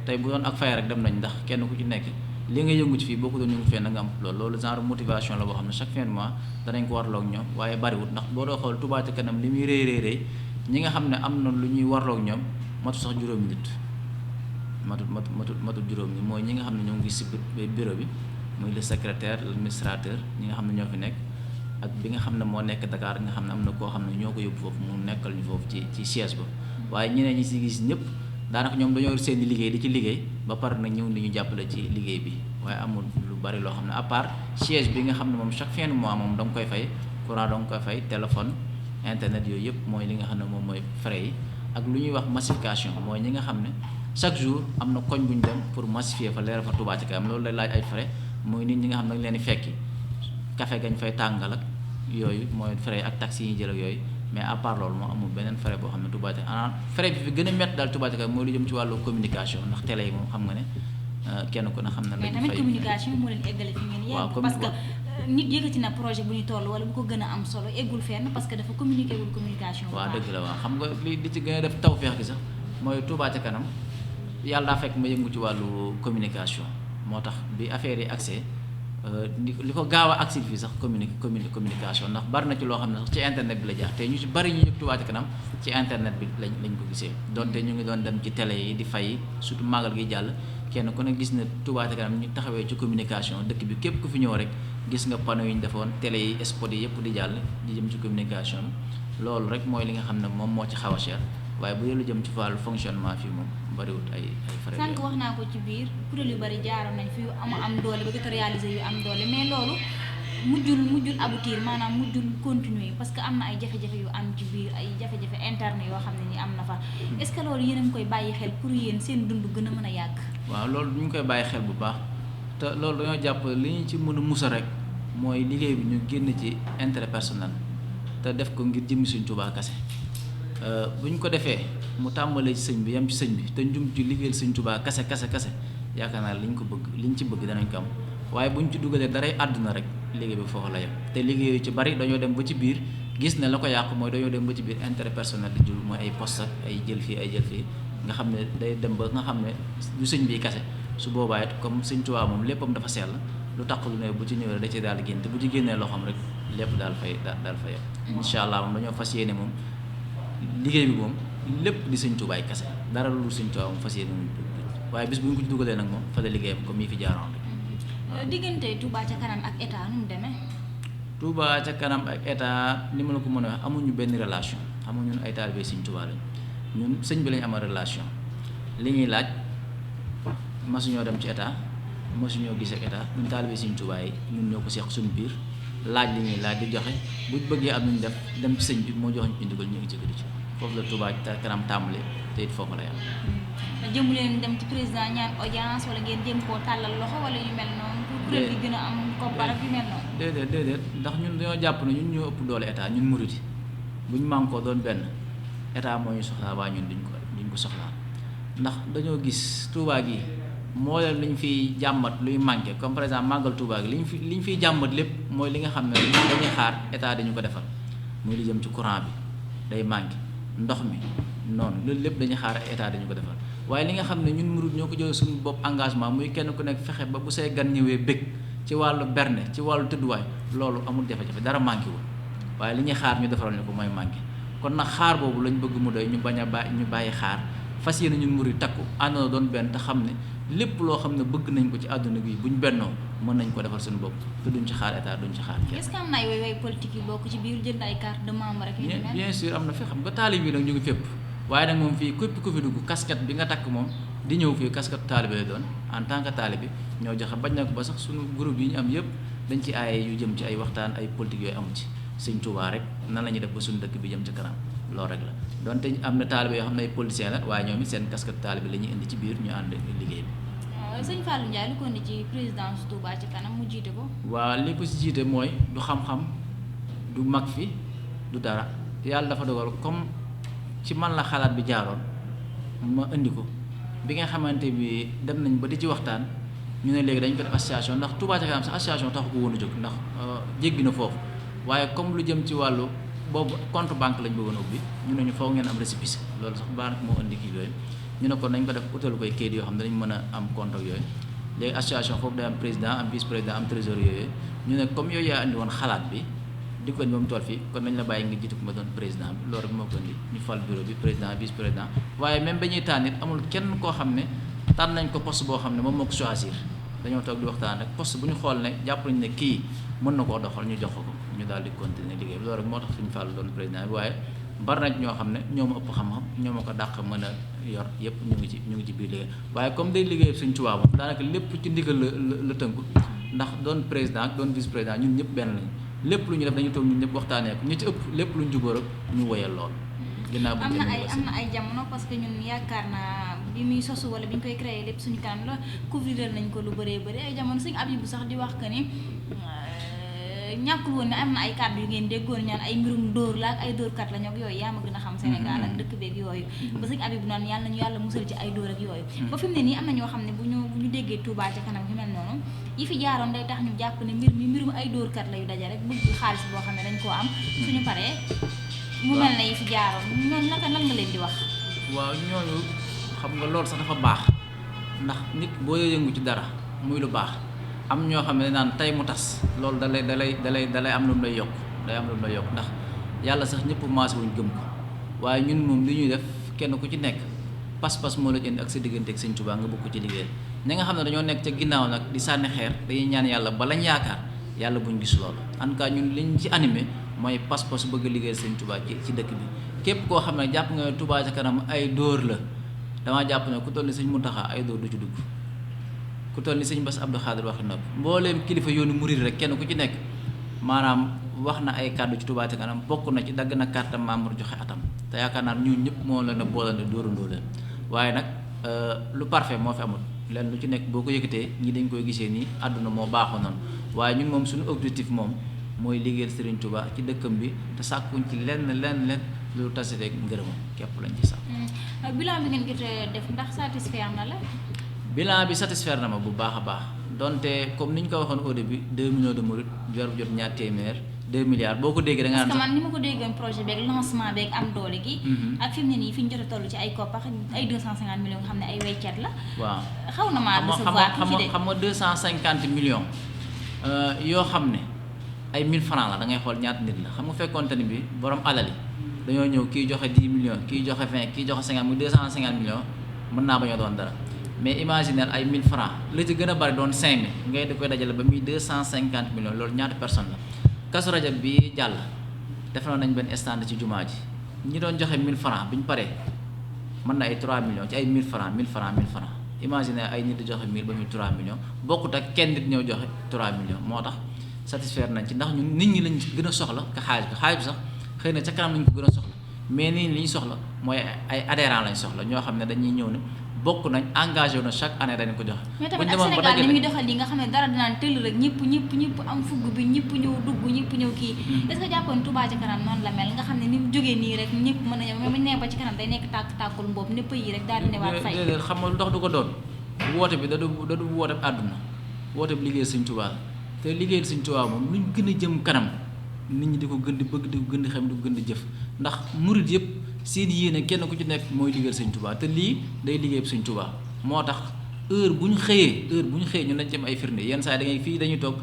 tey bu doon ak fay rek dem nañ ndax kenn ku ci nekk li nga yëngu ci fii boo ko doon yëngu fee na nga am loolu genre motivation la boo xam ne chaque fin de mois danañ ko warloog ñoom waaye bariwut ndax boo doo xool Touba ca kanam li muy rëy ñi nga xam ne am na lu ñuy warloog ñoom matu sax juróomi nit matut juróom nit mooy ñi nga xam ne ñoo ngi si bureau bi muy le secrétaire l'administrateur ñi nga xam ne ñoo fi nekk ak bi nga xam ne moo nekk Dakar nga xam ne am na koo xam ne ñoo ko yóbbu foofu mu nekkal ñu foofu ci siège ba waaye ñeneen ñi si gis ñëpp daanaka ñoom dañoo seen i liggéey di ci liggéey ba pare nag ñëw di ñu jàppale ci liggéey bi waaye amul lu bari loo xam ne à part siège bi nga xam ne moom chaque fin de mois moom da nga koy fay courant da nga koy fay téléphone internet yooyu yëpp mooy li nga xam ne moom mooy frais yi ak lu ñuy wax massification mooy ñi nga xam ne chaque jour am na koñ bu ñu dem pour massifier fa leeral fa Touba ca kanam loolu lay laaj ay frais mooy nit ñi nga xam ne dañ leen di fekki café gañ fay tàngal ak yooyu mooy frais ak taxi yi ñuy jël ak yooyu mais à part loolu moo amul beneen frais boo xam ne Touba ca kanam frais bi fi gën a métti daal Touba ca kanam mooy lu jëm ci wàllu communication ndax télé yi moom xam nga ne kenn ku ne xam na. mais tamit communication moo leen eggale fi ngeen yegg parce que nit yëkkati na projet bu ñu toll wala bu ko gën a am solo eggul fenn parce que dafa communiqué wul communication. waaw dëgg la waaw xam nga li ci gën a def tawfeex gi sax mooy Touba ca kanam yàlla daa fekk ma yëngu ci wàllu communication moo tax bi affaire yi accès li ko gaaw a agsi fii sax communication ndax bari na ci loo xam ne sax ci internet bi la jaar te ñu ci bari ñu yëg Touba ca kanam ci internet bi lañ ko gisee donte ñu ngi doon dem ci télé yi di fay surtout màggal gi jàll kenn ku ne gis na Touba ca kanam ñu taxawee ci communication dëkk bi képp ku fi ñëw rek gis nga panneau yi ñu defoon télé yi spot yi yëpp di jàll di jëm ci communication loolu rek mooy li nga xam ne moom moo ci xaw a cher waaye bu dee lu jëm ci wàllu fonctionnement fii moom bariwut ay frais. sànq wax naa ko ci biir kuréel yu bari jaaroon nañ fi yu am doole ba jot a réaliser yu am doole mais loolu mujjul aboutir maanaam mujjul continuer parce que am na ay jafe-jafe yu am ci biir ay jafe-jafe interne yoo xam ne ni am na fa est-ce que loolu yéen a ngi koy bàyyi xel pour yéen seen dund gën a mën a yàgg. waaw loolu ñu ngi koy bàyyi xel bu baax te loolu dañoo jàpp li ñu ci mën a musa rek mooy liggéey bi ñu génn ci intérêt personnel te def ko ngir jëmmi Sëñ Tuubaa kase bu ñu ko defee mu tàmbalee ci sëñ bi yem ci sëñ bi te njum ci liggéeyal Sëñ Tuubaa kase yaakaar naa liñ ci bëgg danañ ko am waaye bu ñu ci dugalee daray àdduna rek liggéey bi foofu la yem te liggéey ci bari dañoo dem ba ci biir gis ne la ko yàqu mooy dañoo dem ba ci biir intérêt personnel di jur mooy ay poste ak ay jël fii nga xam ne day dem ba nga xam ne du sëñ bi kase su boobaa it comme Sëñ Tuubaa moom léppam dafa sell lu tax lu ne bu ci ñëwee da ci daal di génn te bu ci génnee loxoom rek lépp daal fay yem incha allah moom dañoo fas yéene moom liggéey bi moom lépp di Sëñ Tuubaa kase dara lu Sëñ Tuubaa moom fas yéene moom waaye bis bu ñu ko ci dugalee nag moom fa la liggéeyam comme yi fi jaaroon rek. diggante Touba ca kanam ak état nu mu demee. Touba ca kanam ak état ni ma la ko mën a wax amuñu benn relation amuñu ñun ay taalibe Sëñ Tuubaa lañ ñun sëñ bi lañ amal relation li ñuy laaj masuñoo dem ci état masuñoo gis ak état ñun taalibe Sëñ Tuubaa yi ñun ñoo ko seq suñu biir laaj li ñuy laaj di joxe buñ bëggee am nuñ def dem ci sëñ bi moo jox ñu indigal ñu ngi ci ci foofu la Touba ca kanam tàmbale te it foofu la yam. jëmu leen dem ci président ñaan audience wala ngeen jëm koo tàllal loxo wala yu mel noonu. pour kuréel gi gën a am koppar ak yu mel noonu. déedéet ndax ñun dañoo jàpp ne ñun ñoo ëpp doole état ñun murit yi buñ mànkoo doon benn état moo ñu soxlaa waaye ñun duñ ko soxlaa ndax dañoo gis Touba gi moo leen liñ fiy jàmbat luy manqué comme par exemple màggal Touba gi liñ fiy jàmbat lépp mooy li nga xam ne dañuy xaar état dañu ko defal muy li jëm ci courant bi day manqué ndox mi noonu loolu lépp dañuy xaar état dañu ko defal waaye li nga xam ne ñun murid ñoo ko jël suñu bopp engagement muy kenn ku nekk fexe ba bu say gan ñëwee bëgg ci wàllu berne ci wàllu tëdduwaay loolu amul jafe-jafe dara manqué wul waaye li ñuy xaar ñu defaral ñu ko mooy manqué kon nag xaar boobu lañ bëgg mu doy ñu bañ a ñu bàyyi xaar fas yéene ñun murid takku àndandoo doon benn te xam ne lépp loo xam ne bëgg nañ ko ci àdduna bi buñ bennoo mën nañ ko defal suñu bopp te duñ ci xaar état duñ ci xaar kenn. est-ce que am na ay way politique yi bokk ci biir jënd ay carte de membre rek. bien sûr am na fi xam nga taalib yi nag ñu ngi fépp waaye nag moom fii képp ku fi dugg casquette bi nga takk moom di ñëw fii casquette taalibe lay doon en tant que taalibe ñoo joxe bañ na ko ba sax suñu groupe yi ñu am yëpp dañ ci aaye yu jëm ci ay waxtaan ay politique yooyu amu ci Sëñ Tuubaa rek nan la ñuy def ba suñu dëkk bi jëm ci kanam loolu rek la donte am na taalibe yoo xam ne ay politiciens la waaye ñoom it seen casquette taalibe la ñuy indi ci biir ñu ànd liggéey bi. Sëñ Fallou Ndiaye lu ko indi ci présidence Touba ci kanam mu jiite ko. waaw li ko si jiite mooy du xam-xam du mag fi du dara yàlla dafa dogal comme ci man la xalaat bi jaaroon ma indi ko bi nga xamante bi dem nañ ba di ci waxtaan ñu ne léegi dañ ko def association ndax Touba ca kanam sax association taxu ko woon a jóg ndax jéggi na foofu waaye comme lu jëm ci wàllu boobu compte banque lañ bëggoon a ubbi ñu ne ñu foog ngeen am récépissé loolu sax banque moo indi kii yooyu ñu ne ko nañ ko def utal koy kayit yoo xam ne dañ mën a am compte ak yooyu léegi association foofu day am président am vice président am trésorier yooyu ñu ne comme yooyu yaa indi woon xalaat bi di ko indi ba mu toll fii kon nañ la bàyyi nga jiitu ko ma doon président bi loolu rek moo ko indi ñu fal bureau bi président vice président waaye même ba ñuy tànn it amul kenn koo xam ne tànn nañ ko poste boo xam ne moom moo ko choisir dañoo toog di waxtaan rek poste bu ñu xool ne jàpp nañ ne kii mën na koo doxal ñu jox ko ñu daal di continuer liggéey bi loolu rek moo tax suñu fàllu doon président bi waaye bari na ñoo xam ne ñoo ma ëpp xam-xam ñoo ma ko dàq mën a yor yëpp ñu ngi ci biir liggéey waaye comme day liggéey Sëñ Tuubaa moom daanaka lépp ci ndigal la tënku ndax doon président ak doon vice président ñun ñëpp benn lañ lépp lu ñu def dañu toog ñun ñëpp waxtaanee ko ñu ci ëpp lépp lu ñu jubóo rek ñu woyal lool. ginnaaw am na ay jamono parce que ñun yaakaar naa bi muy sosu wala bi ñu koy créé lépp suñu kanam la couvrir nañ ko lu bëree bëri ay jamono Sëñ Abibu sax di wax que ni ñàkkul woon ne am na ay kàddu yu ngeen déggoon ñaan ay mbirum dóor la ak ay dóorkat la ñoog yooyu yaa ma gën a xam Sénégal ak dëkk beeg yooyu ba Sëñ Abibu naan yàlla nañu yàlla musal ci ay dóor ak yooyu ba fi mu ne nii am na ñoo xam ne bu ñu déggee Touba ca kanam yu mel noonu yi fi jaaroon day tax ñu jàpp ne mbirum ay dóorkat la yu daje rek bëgg xaalis boo xam ne dañ koo am suñu paree mu mel ne yi fi jaaroon ñooñu naka lan nga leen di wax. waaw ñooñu xam nga loolu sax dafa baax ndax nit boo yëngu ci dara muy lu baax am ñoo xam ne naan tey mu tas loolu dalay am lu mu lay yokk day am lu mu lay yokk ndax yàlla sax ñëpp maase wuñ gëm ko waaye ñun moom li ñuy def kenn ku ci nekk pas-pas moo la indi ak sa diggante ak Sëñ Tuubaa nga bëgg ko ci liggéey ñi nga xam ne dañoo nekk ca ginnaaw nag di sànni xeer dañuy ñaan yàlla ba lañ yaakaar yàlla buñ gis loolu en tout cas ñun liñ ci animé mooy pas-pas bëgg a liggéey Sëñ Tuubaa ci dëkk bi képp koo xam ne jàpp nga Touba ca kanam ay dóor la damaa jàpp ne ku toll ni Sëñ Muntaxa ay dóor du ci dugg ku toll ni Sëñ Bass Abdou Khadre waxi nopp mbooleem kilifa yoonu murid rek kenn ku ci nekk maanaam wax na ay kàddu ci Touba ca kanam bokk na ci dagg na carte membre joxe atam te yaakaar naa ñun ñëpp moo leen a boolante dóorandoo leen waaye nag lu parfait moo fi amul leen lu ci nekk boo ko yëkkatee ñi dañ koy gisee nii àdduna moo baaxoo noonu waaye ñun moom suñu objectif moom mooy liggéeyal Serigne Touba ci dëkkam bi te sàkkuñ ci lenn lu tase rek ngërëmam képp lañ ci sax. bilan bi ngeen jot def ndax satisfaire na la. bilan bi satisfaire na ma bu baax a baax donte comme ni ñu ko waxoon au début 2 millions de mourides jor bu jot ñaar téeméer 2 milliards boo ko déggee da nga parce que man ni ma ko déggoon projet beeg lancement beeg am doole gi. ak fi mu ne nii fi ñu jot a toll ci ay koppar ay 250 millions nga xam ne ay weccet la. waaw xaw na maa recevoir tuuti de xam nga 250 millions yoo xam ne ay 1000 francs la da ngay xool ñaata nit la xam nga fekkoonte ni bi borom alal yi dañoo ñëw kii joxe 10 millions kii joxe 20 kii joxe 50 muy 250 millions mën naa bañ a doon dara mais imaginer ay 1000 francs la ci gën a bari doon 5000 ngay di koy dajale ba muy 250 millions loolu ñaata personne la. Kazu Rajab bi jàll defaloon nañ benn stand ci jumaa ji ñi doon joxe 1000 francs bi ñu paree mën na ay 3 millions ci ay 1000 francs 1000 francs imagine ay nit di joxe 1000 ba muy 3 millions bokkut ak kenn nit ñëw joxe 3 millions moo tax satisfaire nañ ci ndax ñun nit ñi lañ gën a soxla ka xaalis bi sax xëy na ca kanam lañ ko gën a soxla mais nit ñi li ñu soxla mooy ay adhérents lañ soxla ñoo xam ne dañuy ñëw ne bokk nañ engagé wu na chaque année dañ ko joxe. mais tamit ak Sénégal ni muy doxal li nga xam ne dara dinaan tëll rek ñëpp am fugg bi ñëpp ñëw dugg ñëpp ñëw kii est-ce que jàppoon Touba ca kanam noonu la mel nga xam ne ni mu jógee nii rek ñëpp mën a ñëw mais bu ñu nee ba ci kanam day nekk tàkkul mboobu ne pays rek daal di newaat fay. déedéet xam nga lu tax du ko doon woote bi da du woote bi àdduna woote bi liggéey Sëñ Touba te liggéey Sëñ Touba moom luñ gën a jëm kanam nit ñi di ko gën di bëgg di ko gën di xam di ko gën di jëf ndax murid yëpp seen yéene kenn ku ci nekk mooy liggéeyal Sëñ Touba te lii day liggéey Sëñ Touba moo tax heure bu ñu xëyee ñun dañ ci am ay firnde yenn saa yi da ngay fii dañuy toog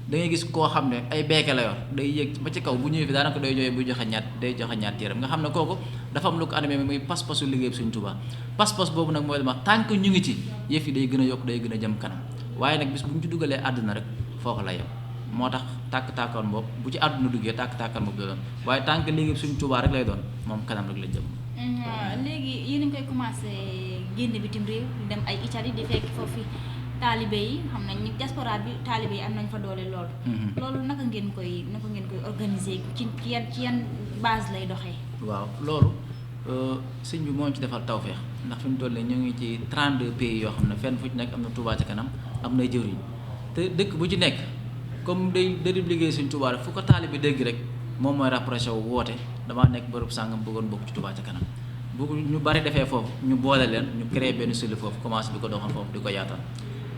da ngay gis koo xam ne ay beeke la yor day yéeg ba ci kaw bu ñëwee fi daanaka day jooyee buy joxe ñaat téeram nga xam ne kooku dafa am lu ko animé muy pas-pasu liggéey Sëñ Touba pas-pas boobu nag mooy dama tant que ñu ngi ci yëf yi day gën a yokk day gën a jëm kanam waaye nag bis bu ñu ci dugalee àdduna rek foofu la yem moo tax tàkk-tàkkaan boobu bu ci àdduna duggee tàkk-tàkkaan boobu la doon waaye tant que liggéey Sëñ Touba rek lay doon moom kanam rek la jëm. léegi yéen a ngi koy commencé génn bitim réew dem ay Italie di fekk foofu taalibe yi xam nañ ni diaspora bi taalibe yi am nañ fa doole lool. loolu naka ngeen koy organiser ci yan base lay doxee. waaw loolu sëñ bi moo ci defal tawfeex ndax fi mu toll nii ñu ngi ci 32 pays yoo xam ne fenn fu ci nekk am na Touba ca kanam am na jëwriñ te dëkk bu ci nekk comme day liggéey Sëñ Touba rek fu ko taalibe dégg rek moom mooy rapproché wu woote damaa nekk bërëb sàngam bëggoon bokk ci Touba ca kanam. bu ñu bari defee foofu ñu boole leen ñu créé benn cellule foofu commencé di ko doxal foofu di ko yaatal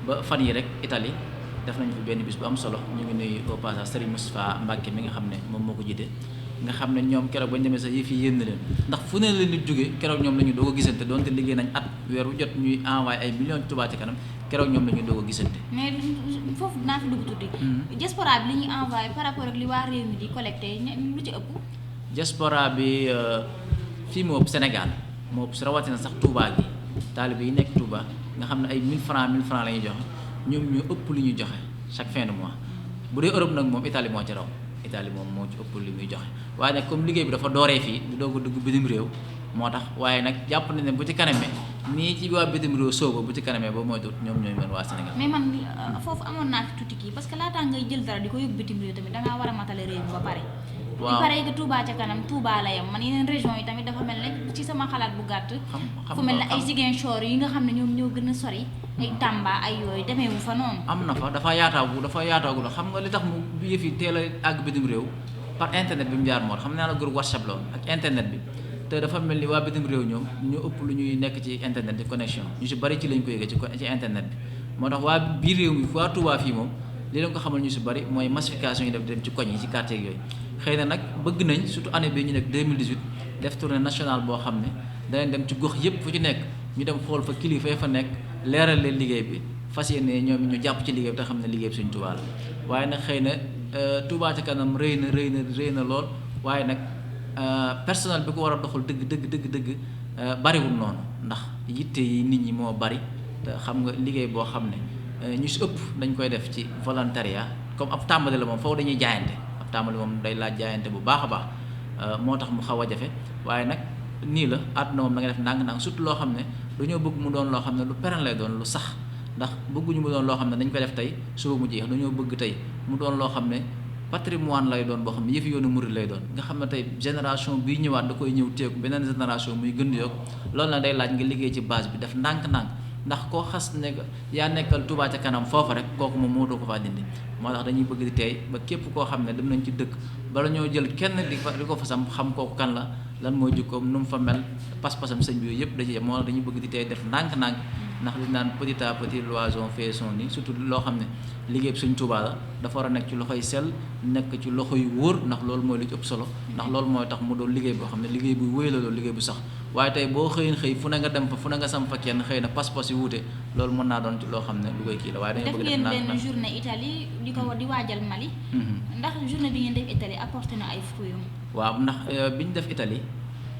ba fan yi rek Italie def nañu fi benn bis bu am solo ñu ngi nuyu au passage Serigne Moustapha Mbacke mi nga xam ne moom moo ko jiite nga xam ne ñoom keroog bañ demee sax yëf yi yéen na leen ndax fu ne leen nit jógee keroog ñoom la ñu doog a gisante doonte liggéey nañ at weer wu jot ñuy envoyé ay millions Touba ca kanam keroog ñoom la ñu doog a gisante. mais foofu dinaa fi dugg tuuti. diaspora bi li ñuy envoyé par rapport ak li waa réew mi di collecté lu ci ëpp. diaspora bi fii moo ëpp Sénégal moo ëpp rawatina sax Touba gi taalibe yi nekk Touba nga xam ne ay 1000 francs la ñuy joxe ñoom ñoo ëpp lu ñuy joxe chaque fin de mois bu dee Europe nag moom Italie moo ci raw Italie moom moo ci ëpp li muy joxe waaye nag comme liggéey bi dafa dooree fii du doog a dugg bitim réew moo tax waaye nag jàpp nañ ne bu ci kanamee nii ci waa bitim réew sooba bu ci kanamee ba mooy tuut ñoom ñooy mën waa Sénégal. mais man foofu amoon naa fi tuuti kii parce que laataa ngay jël dara di ko yóbbu bitim réew tamit dangaa war a matale réew mi ba pare. waaw li pare que Touba ca kanam Touba la yem man yeneen région yi tamit dafa mel ne ci sama xalaat bu gàtt. fu mel ne ay Ziguinchor yi nga xam ne ñoom ñoo gën a sori. ay Tamba ay yooyu demeewu fa noonu. am na fa dafa yaataagu la xam nga li tax mu yëf yi teel a àgg bitim réew par internet bi mu jaar moo xam naa la groupe WhatsApp la ak internet bi te dafa mel ni waa bitim réew ñoom ñu ëpp lu ñuy nekk ci internet di connexion ñu si bari ci lañ ko yëgee ci internet bi moo tax waa biir réew mi waa Touba fii moom li leen ko xamal ñu si bari mooy massification yi def dem ci koñ yi ci quartier yooyu xëy na nag bëgg nañ surtout année bi ñu nekk 2018 def tournée nationale boo xam ne danañ dem ci gox yëpp fu ci nekk ñu dem xool fa kilifa ya fa nekk leeral leen liggéey bi fas yéene ñoom ñu jàpp ci liggéey bi te xam ne liggéey bi Sëñ Tuubaa la waaye nag xëy na Touba ca kanam rëy na lool waaye nag personnel bi ko war a doxal dëgg bariwul noonu ndax yitte yi nit ñi moo bari te xam nga liggéey boo xam ne ñu si ëpp dañ koy def ci volontariat comme ab tàmbali la moom foofu dañuy jaayante ab tàmbali moom day laaj jaayante bu baax a baax moo tax mu xaw a jafe waaye nag nii la àdduna moom da nga def ndànk-ndànk surtout loo xam ne dañoo bëgg mu doon loo xam ne lu pérenne lay doon lu sax ndax bëgguñu mu doon loo xam ne dañ koy def tey suba mu jeex dañoo bëgg tey mu doon loo xam ne patrimoine lay doon boo xam ne yëfi yoonu murid lay doon nga xam ne tey génération bii ñëwaat da koy ñëw teeku beneen génération muy gën di yokk loolu nag day laaj nga liggéey ci base bi def ndànk-ndànk ndax koo xas ne yaa nekkal Touba ca kanam foofa rek kooku moom moo doo ko faa dindi moo tax dañuy bëgg di tey ba képp koo xam ne dem nañ ci dëkk bala ñoo jël kenn di ko fa sam xam kooku kan la lan mooy jukkoom nu mu fa mel pas-pasam sëñ bi yooyu yëpp da ci moo tax dañuy bëgg di tey def ndànk-ndànk ndax li naan petit à petit l'oiseau fait son nid surtout loo xam ne liggéey bi Sëñ Tuubaa la dafa war a nekk ci loxoy sell nekk ci loxo yu wóor ndax loolu mooy li ci ëpp solo ndax loolu mooy tax mu doon liggéey boo xam ne liggéey bu wéy la doon liggéey bu sax waaye tey boo xëy fu ne nga dem fa fu ne nga sam fa kenn xëy na pas-pas yi wuute loolu mën naa doon ci loo xam ne lu koy kii la waaye dañoo bëgg def ngeen benn journée Italie di waajal Mali ndax journée bi ngeen def Italie apporté na ay fruits waaw ndax bi ñu def Italie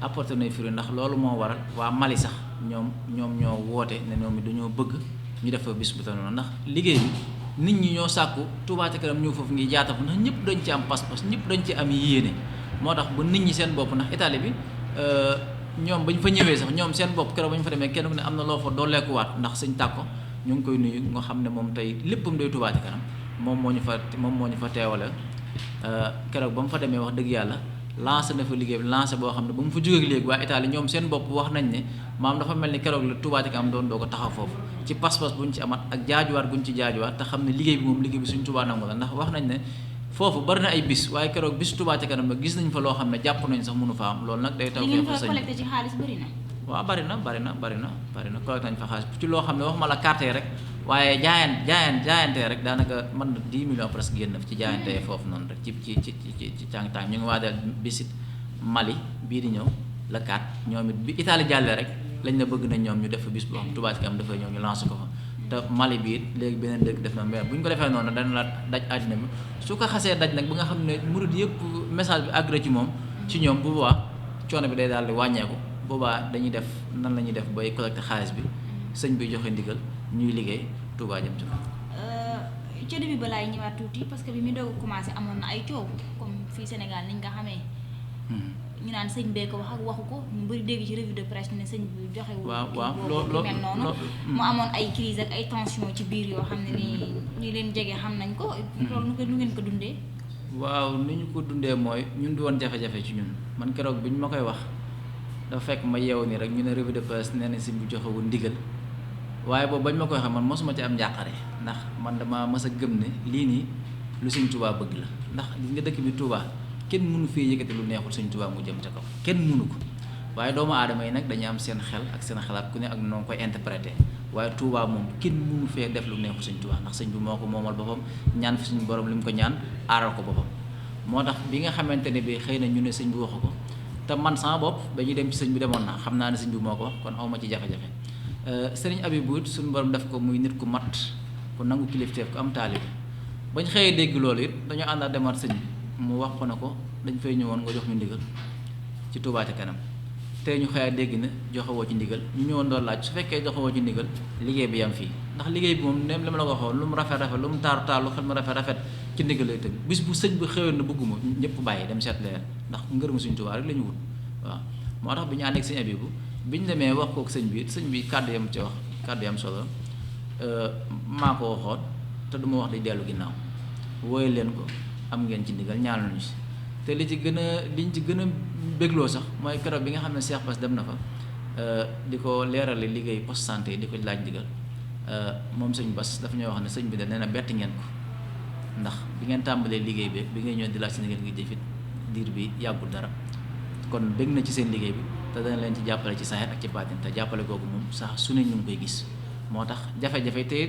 apporté na ay fruits ndax loolu moo waral waa Mali sax ñoom ñoo woote ne ñoom dañoo bëgg ñu def fa bis bu toll noonu ndax liggéey bi nit ñi ñoo sàkku Touba ca kanam ñëw foofu ngi jaata fa ndax ñëpp dañ ci am pas-pas ñëpp dañ ci am yéene moo tax ba nit ñi seen bopp ndax Italie bi ñoom bañ fa ñëwee sax ñoom seen bopp keroog ba ñu fa demee kenn ku ne am na loo fa dooleekuwaat ndax Sëñ Tàkko ñu ngi koy nuyu nga xam ne moom tey léppam day Touba ca kanam moom moo ñu fa teewale keroog ba mu fa demee wax dëgg yàlla lancé na fa liggéey bi lancé boo xam ne ba mu fa jógee léegi waa Italie ñoom seen bopp wax nañ ne maam dafa mel ni keroog la Touba ca kanam doon doo ko taxaw foofu ci pas-pas bu ñu ci amat ak jaajuwaat gu ñu ci jaajuwaat te xam ne liggéey bi moom liggéey bi suñ Touba nangu la ndax wax nañ ne foofu bari na ay bis waaye keroog bis Touba ca kanam ba gis nañ fa loo xam ne jàpp nañ sax mënu fa am loolu nag day taw fa collecté ci xaalis bëri na waaw bari na collecté nañ fa xaalis ci loo xam ne wax ma la carte rek waaye jaayante rek daanaka mën na 10 millions presque génn ci jaayante foofu noonu rek ci tàng ñu ngi waajal bisit Mali bii di ñëw la 4 ñoom it bi Italie jàllee rek lañ ne bëgg nañ ñoom ñu def fa bis boo xam Touba ca kanam dafay ñëw ñu lancé ko fa te Mali bi it léegi beneen dëkk def na mais bu ñu ko defee noonu dana la daj àddina bi su ko xasee daj nag ba nga xam ne murid yëpp message bi àgg ci moom ci ñoom bu boobaa coono bi day daal di wàññeeku boobaa dañuy def nan la ñuy def bay collecté xaalis bi sëñ bi joxe ndigal ñuy liggéey Touba jëm ci ca début ba laay ñëwaat tuuti parce que bi mu doog a commencé amoon na ay coow comme fii Sénégal niñ nga xamee ñu naan sëñ bee ko wax ak waxu ko ñu bëri dégg ci revue de presse ne sëñ bi joxewul loolu mel noonu mu amoon ay crise ak ay tension ci biir yoo xam ne ni leen jege xam nañ ko loolu nu ngeen ko dundee waaw ni ñu ko dundee mooy ñun di woon jafe-jafe ci ñun man keroog bi ñu ma koy wax dafa fekk ma yeewu nii rek ñu ne revue de presse nee na sëñ bi joxewul ndigal waaye boobu bañ ma koy xam man mosuma ci am njàqare ndax man dama mës a gëm ne lii nii lu Sëñ Touba bëgg la ndax gis nga dëkk bi Touba kenn mënu fee yëkkati lu neexul Sëñ Touba mu jëm ca kaw kenn mënu ko waaye doomu aadama yi nag dañu am seen xel ak seen xalaat ku ne ak noo koy interprété waaye Touba moom kenn mënu fee def lu neexul Sëñ Touba ndax sëñ bi moo ko moomal boppam ñaan fi suñu borom li mu ko ñaan aaral ko boppam moo tax bi nga xamante ne bi xëy na ñu ne sëñ bi waxu ko te man sama bopp dañuy dem ci sëñ bi demoon naa xam naa ne sëñ bi moo ko wax kon awma ci jafe-jafe sëriñ Abibou suñu borom def ko muy nit ku mat ku nangu kilifteef ku am taalibe bañ xëyee dégg loolu it dañoo àndaat demaat sëñ bi mu wax ko ne ko dañ fay ñëwoon nga jox ñu ndigal ci Touba ca kanam tey ñu xëyaat dégg na joxewoo ci ndigal ñu ñëwoon doon laaj su fekkee joxewoo ci ndigal liggéey bi yam fii ndax liggéey bi moom nem li ma la ko waxoon lu mu rafet lu mu taaru lu xel mu rafet ci ndigal lay tëgg bis bu sëñ bi xëyoon na bëgguma ñëpp bàyyi dem seet leen ndax ngërëmu Sëñ Touba rek la ñu wut waaw moo tax bi ñu ànd ak sëñ Abibou bi ñu demee wax kook sëñ bi kàddu yam ci wax kàddu yam solo maa ko waxoon te du ma wax di dellu ginnaaw wooye leen ko am ngeen ci ndigal ñaanal ñu si te liñ ci gën a bégloo sax mooy keroog bi nga xam ne Cheikh Bass dem na fa di ko leerale liggéey poste santé di ko laaj ndigal moom sëñ Bass dafa ñoo wax ne sëñ bi de nee na bett ngeen ko ndax bi ngeen tàmbalee liggéey bi ngay ñëw di laaj si ndigal ngi jëfit diir bi yàggul dara kon bég na ci seen liggéey bi te dana leen ci jàppale ci saxeet ak ci baatin te jàppale googu moom sax su ne ñu ngi koy gis moo tax jafe-jafe te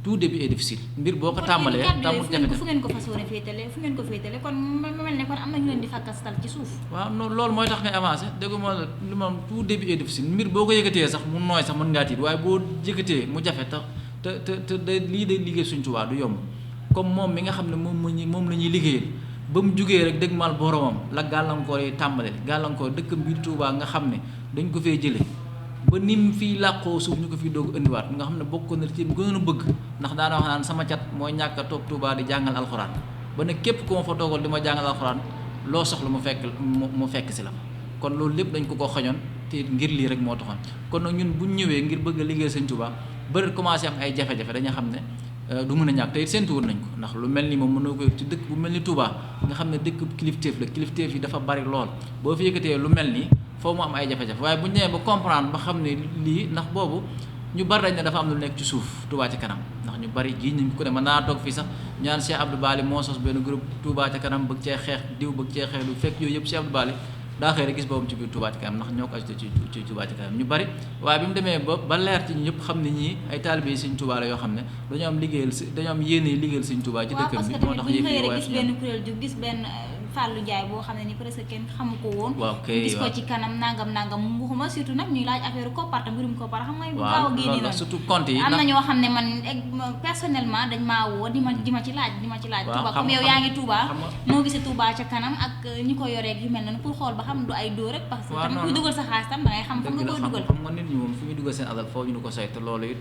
tout début est difficile mbir boo ko tàmbalee tàmbul jafe-jafe fu ngeen ko fas yéene féetale kon mu mel ne kon am na ñu leen di fàkkastal ci suuf waaw non loolu mooy tax ngay avancé dégg moo lu moom tout début est difficile mbir boo ko yëkkatee sax mu nooy sax mën ngaa tiit waaye boo yëkkatee mu jafe tax te lii day liggéey Sëñ Tuubaa du yomb comme moom mi nga xam ne moom la ñuy liggéeyal ba mu jugee rek dëgg mal boromam la gàllankoor yi tàmbale gàllankoor dëkkam biir Tuubaa nga xam ne dañ ko fee jële ba ni mu fiy làqoo suuf ñu ko fiy doog indiwaat nga xam ne bokk na ci gënoon a bëgg ndax daana wax naan sama cat mooy ñàkk a toog Tuubaa di jàngal alxuraan ba ne képp ku ma fa toogal di ma jàngal alxuraan loo soxla mu fekk si la kon loolu lépp dañ ko xañoon te ngir lii rek moo taxoon kon nag ñun buñ ñëwee ngir bëgg a liggéey Sëñ Tuubaa bëri commencé am ay jafe-jafe dañu xam ne du mën a ñàkk te it séntu woon nañ ko ndax lu mel ni moom mënoo ko ci dëkk bu mel ni Touba nga xam ne dëkk kilifteef la kilifteef yi dafa bari lool boo fi yëkkatee lu mel ni foo mu am ay jafe-jafe waaye bu ñu demee ba comprendre ba xam ne lii ndax boobu ñu bari dañ ne dafa am lu nekk ci suuf Touba ca kanam ndax ñu bari ji nañ ko ne mën naa toog fii sax ñu naan Cheikh Abdou Bali moo sos benn groupe Touba ca kanam bëgg cee xeex diw bëgg cee xeex lu fekk yooyu yëpp Cheikh Abdou Bali daa xëy rek gis boobam ci biir Touba ca kanam ndax ñoo ko ajouté ci Touba ca kanam ñu bari waaye bi mu demee ba leer ci ñëpp xam ne ñii ay taalibe yi Sëñ Touba la yoo xam ne dañoo am yéene liggéeyal Sëñ Touba ci dëkkam bi moo tax yëf yi gis benn kuréel ju gis benn Fallou Ndiaye boo xam ne ni presque kenn xamu ko woon gis ko ci kanam nangam waxuma surtout nag ñuy laaj affaire koppar te mbirum koppar xam nga gaaw a génne noonu surtout compte yi am na ñoo xam ne man personnellement dañ maa woo di ma ci laaj Touba comme yow yaa ngi Touba noo gisee Touba ca kanam ak ñi ko yoreeg yu mel noonu pour xool ba xam du ay dóor rek parce que tamit kuy dugal sa xaalis tam da ngay xam fa nga koy dugal xam nga nit ñi moom fi ñuy dugal seen alal foofu ñu ko saytu loolu it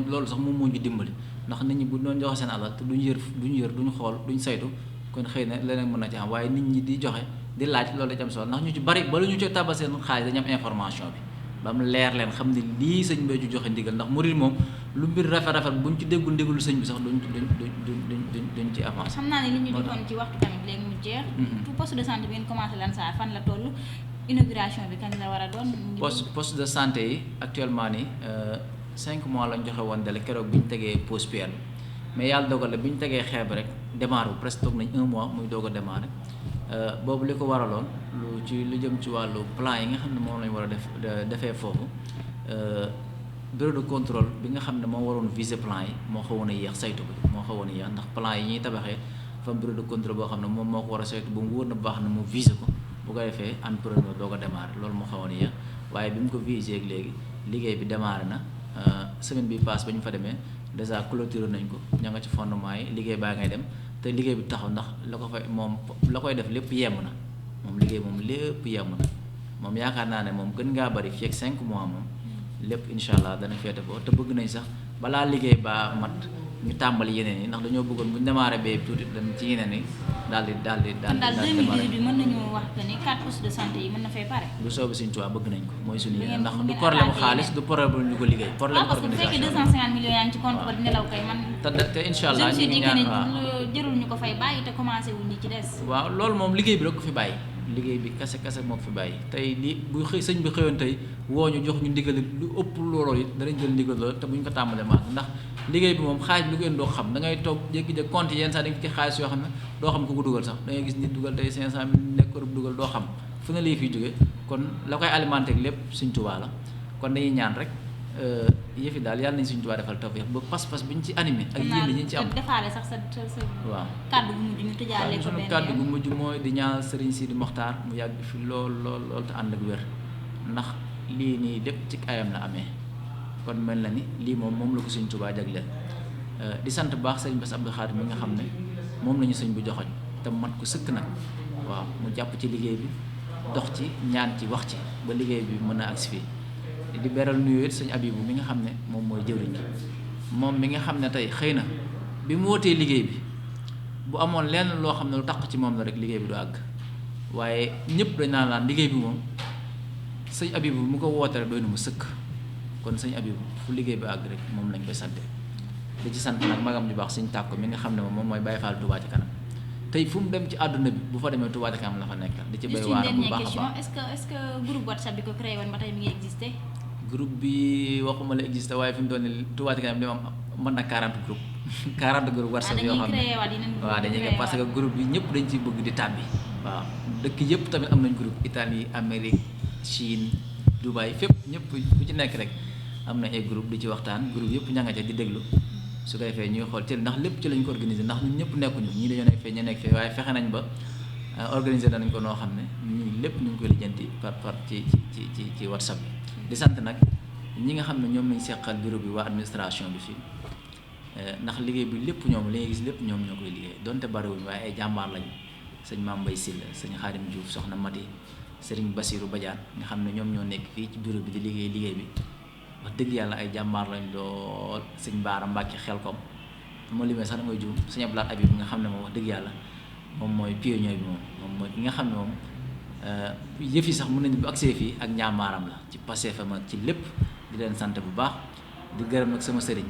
loolu sax moom moo ñu dimbali ndax nit ñi bu doon joxe seen alal te duñu yër duñu xool duñu saytu kon xëy na leneen mën na ci am waaye nit ñi di joxe di laaj loolu da ci am solo ndax ñu ci bari bala ñu ci tabal seen xaalis dañu am information bi ba mu leer leen xam ne lii sëñ bi ju joxe ndigal ndax murid moom lu mbir rafet buñ ci déggul ndigalu sëñ bi sax duñ ci avancé. xam naa ne li ñu jotoon ci waxtu tamit léegi mu jeex. tout poste de santé bi ngeen commencé lan saa fan la toll inauguration bi kañ la war a doon. poste de santé yi actuellement nii 5 mois lañ joxe woon dale keroog bi ñu tegee pause pierre mais yàlla dogal la bi ñu tegee xeeb rek démarré bu presque toog nañ 1 mois muy doog a démarré boobu li ko waraloon lu jëm ci wàllu plan yi nga xam ne moom lañ war a defee foofu bureau de contrôle bi nga xam ne moo waroon viser plan yi moo xawoon a yéex saytu bi moo xawoon a yéex ndax plan yi ñuy tabaxee fa bureau de contrôle boo xam ne moom moo ko war a saytu ba mu wóor na baax na mu viser ko bu ko defee entrepreneur doog a démarré loolu moo xawoon a yéex waaye bi mu ko viser ak léegi liggéey bi démarré na semaine bi passe ba ñu fa demee déjà clôturé nañ ko ña nga ci fondement yi liggéey baa ngay dem te liggéey bi taxaw ndax la koy def lépp yemm na moom liggéey moom lépp yemm na moom yaakaar naa ne moom gën ngaa bari fii ak 5 mois moom lépp incha allah dana féete ko te bëgg nañ sax balaa liggéey baa mat ñu tàmbali yeneen yi ndax dañoo bëggoon bu ñu démarré bee tuuti dem ci yeneen yi daal di 2018 bi mën nañu wax que ni 4 postes de santé yi mën na fay pare. lu soobee Sëñ Tuubaa bëgg nañ ko mooy suñu yéene ndax du problème mu xaalis du problème bu ñu ko liggéey problème parce que bu fekkee 250 millions yaa ngi ci compte ba di nelaw kay man. te incha allah ñu ngi ñaan waaw jërul ñu ko fay bàyyi te commencé wuñ ñi ci des. waaw loolu moom liggéey bi rek ko fi bàyyi liggéey bi kase moo ko fi bàyyi tey li bu sëñ bi xëyoon tey woo ñu jox ñu ndigal lu ëpp looloo it danañ jël ndigal loolu te bu ñu ko tàmbalee maanaam ndax liggéey bi moom xaalis bi lu ngeen doo xam da ngay toog jékki-jékki compte yenn saa dañ ci xaalis yoo xam ne doo xam ku ko dugal sax da ngay gis nit dugal tey 500 000 nekk Europe dugal doo xam fu ne lay fiy jóge kon la koy alimenté ak lépp Sëñ Tuubaa la kon dañuy ñaan rek yëfi daal yàlla nañ Sëñ Tuubaa defal tawfeex ba pas-pas bi ñu ci animé ak yéen li ñu ci am defaale sax sa waaw kàddu gu mujj ñu tëjaale ko suñu kàddu gu mujj mooy di ñaan Serigne Sidi Mokhtar mu yàgg fi lool te ànd ak wér ndax lii nii lépp ci ayam la amee kon mel na ni lii moom la ko Sëñ Tuubaa jagleel di sant bu baax sëñ Bass Abdou Khadre mi nga xam ne moom la ñu sëñ bu joxoñ te mat ko sëkk nag waaw mu jàpp ci liggéey bi dox ci ñaan ci wax ci ba liggéey bi mën a agsi fii di beral nuyu it sëñ Abibu mi nga xam ne moom mooy jëwriñ ji moom mi nga xam ne tey xëy na bi mu wootee liggéey bi bu amoon lenn loo xam ne lu taq ci moom la rek liggéey bi du àgg waaye ñëpp dañ naan liggéey bi moom sëñ Abibu mu ko woote rek doy na mu sëkk kon sëñ Abibu fu liggéey bi àgg rek moom lañ koy sante di ci sant nag magam ju baax sëñ Tàkko mi nga xam ne moom mooy Baye Fall Touba ca kanam tey fu mu dem ci àdduna bi bu fa demee Touba ca kanam la fa nekkal di ci béy waaram bu baax a baax est-ce que groupe WhatsApp bi ko créé woon ba tey mi ngi existé groupe bi waxuma la existé waaye fi mu doon ni Touba ca kanam di mën na 40 groupe 40 groupe WhatsApp yoo xam ne waaw dañuy créé parce que groupe bi ñëpp dañ ciy bëgg di tàbbi waaw dëkk yëpp tamit am nañ groupe Italie Amérique Chine Dubaï fépp ñëpp ku ci nekk rek am na ay groupe di ci waxtaan groupe yëpp ña nga ca di déglu su ko defee ñuy xool ci ndax lépp ci lañ ko organiser ndax ñun ñëpp nekkuñu ñii dañoo nekk fee ñu nekk fee waaye fexe nañ ba organiser danañ ko noo xam ne ñun lépp ñu ngi koy lijjanti par ci WhatsApp bi di sant nag ñi nga xam ne ñoom lañ seqal bureau bi waa administration bi fii ndax liggéey bi lépp ñoom li ngay gis lépp ñoom ñoo koy liggéey donte bariwuñ waaye ay jàmbaar lañ sëñ Mame Mbaye Sylla sëñ Xaadim Diouf soxna Mati sëriñ Basirou Badiane nga xam ne ñoom ñoo nekk fii ci bureau bi di liggéey bi wax dëgg yàlla ay jàmbaar lañ lool sëñ Baara Mbàkke Xelkom moo limee sax damay juum sëñ Abdoulaye Habib bi nga xam ne moom wax dëgg yàlla moom mooy pionnier bi moom mooy ki nga xam ne moom yëf yi sax mën nañu bu agsee fii ak njàmbaaram la ci passé fa ma ci lépp di leen sant bu baax di gërëm nag sama sëriñ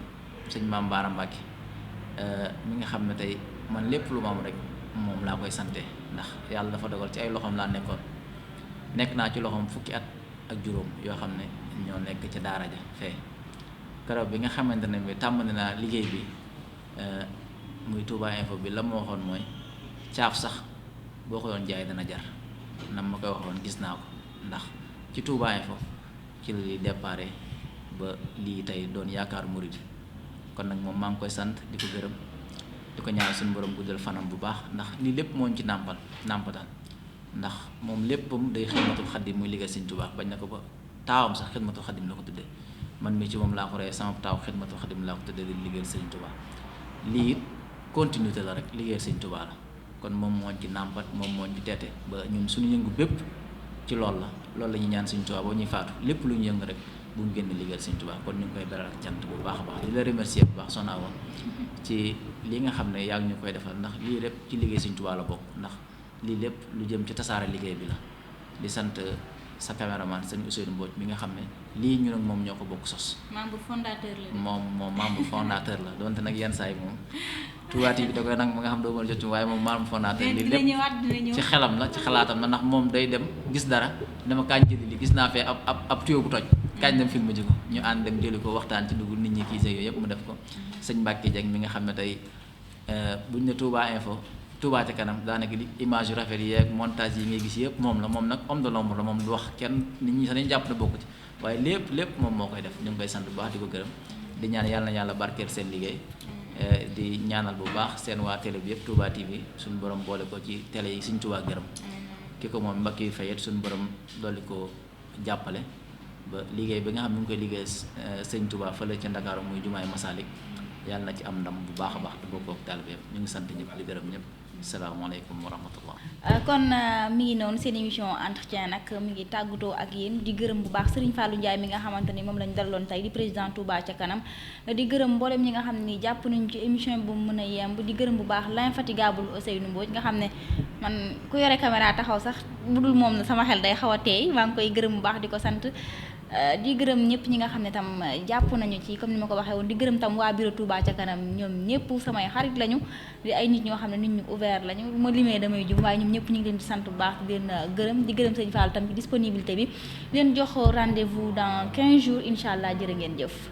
sëñ Maam Baara Mbàkke mi nga xam ne tey man lépp lu ma am rek moom laa koy sante ndax yàlla dafa dogal ci ay loxoom laa nekk naa ci loxoom fukki at ak juróom yoo xam ne ñoo nekk ca daara ja fee keroog bi nga xamante ne bi tàmbali naa liggéey bi muy Touba Info bi la ma waxoon mooy caaf sax boo ko doon jaay dana jar nam ma koy waxoon gis naa ko ndax ci Touba Info ci li déparé ba lii tey doon yaakaar murid kon nag moom maa ngi koy sant di ko gërëm di ko ñaanal suñu borom guddal fanam bu baax ndax lii lépp moo ñu ci nàmpatal ndax moom léppam day xidmatul xaddim muy liggéey Sëñ Touba bañ na ko ba taawam sax xidmatul xaddim la ko tuddee man mi ci moom laa ko rey sama taaw xidmatul xaddim laa ko tuddee di liggéeyal Sëñ Touba lii it continuité la rek liggéeyal Sëñ Touba la kon moom mooñ ci nàmpat moom mooñ ci teete ba ñun suñu yëngu bépp ci loolu la ñuy ñaan Sëñ Touba ba ñuy faatu lépp lu ñu yëngu rek bu ñu génn liggéeyal Sëñ Touba kon ñu ngi koy beral ak cant bu baax a baax di la remercier bu baax Soxna Awa ci li nga xam ne yaa ngi ñu koy defal ndax lii lépp ci liggéey Sëñ Touba la bokk ndax lii lépp lu jëm ci tasaare liggéey bi la di sant sa caméraman sëñ Ousseynou Mbodj mi nga xam ne lii ñu nag moom ñoo ko bokk sos. membre fondateur la. moom membre fondateur la donte nag yenn saa yi moom Touba TV bi da koy nag ma nga xam doo mën a jot waaye moom membre fondateur lii lépp ci xelam la ci xalaatam la ndax moom day dem gis dara dama kaañ jëli li gis naa fee ab tuyau bu toj kaañ dem film ji ko ñu ànd dem jëli ko waxtaan ci dugg nit ñi kii yooyu yëpp mu def ko sëñ Mbacke Dieng mi nga xam ne tey buñ ne Touba Info Touba ca kanam daanaka li image yu rafet yi ak montage yi ngay gis yëpp moom la moom nag homme de l'ombre la moom du wax kenn nit ñi sax dañu jàpp ne bokku ci waaye lépp moom moo koy def ñu ngi koy sant bu baax di ko gërëm di ñaan yàlla na yàlla barkeel seen liggéey di ñaanal bu baax seen waa télé bi yëpp Touba TV suñu borom boole ko ci télé yi suñ Touba gërëm ki ko moom mbakk yu fayet suñu borom dolli ko jàppale ba liggéey bi nga xam ne mu ngi koy liggéey sëñ Touba fële ca Ndakaaru muy jumaay Masalik yàlla na ci am ndam bu baax a baax te bokk ak taalibe yëpp ñu ngi sant ñëpp di gërëm ñëpp salaamaaleykum wa rahmatullah kon mi ngi noonu seen émission entretien nag mi ngi tàggatoo ak yéen di gërëm bu baax Serigne Fallou Ndiaye mi nga xamante ni moom lañ dalaloon tey di président Touba ca kanam di gërëm mboolem ñi nga xam ni jàpp nañu ci émission bu mu mën a yemb di gërëm bu baax l'infatigable Ousseynou Mbodj nga xam ne man ku yore caméra taxaw sax budul moom na sama xel day xaw a teey maa ngi koy gërëm bu baax di ko sant di gërëm ñëpp ñi nga xam ne tam jàpp nañu ci comme ni ma ko waxee woon di gërëm tam waa bureau Touba ca kanam ñoom ñëpp samay xarit lañu di ay nit ñoo xam ne nit ñu ouvert lañu ma limee damay jum waaye ñoom ñëpp ñu ngi leen di sant bu baax di leen gërëm di gërëm sëñ Fall tam ci disponibilité bi leen jox rendez-vous dans 15 jours incha allah jërë ngeen jëf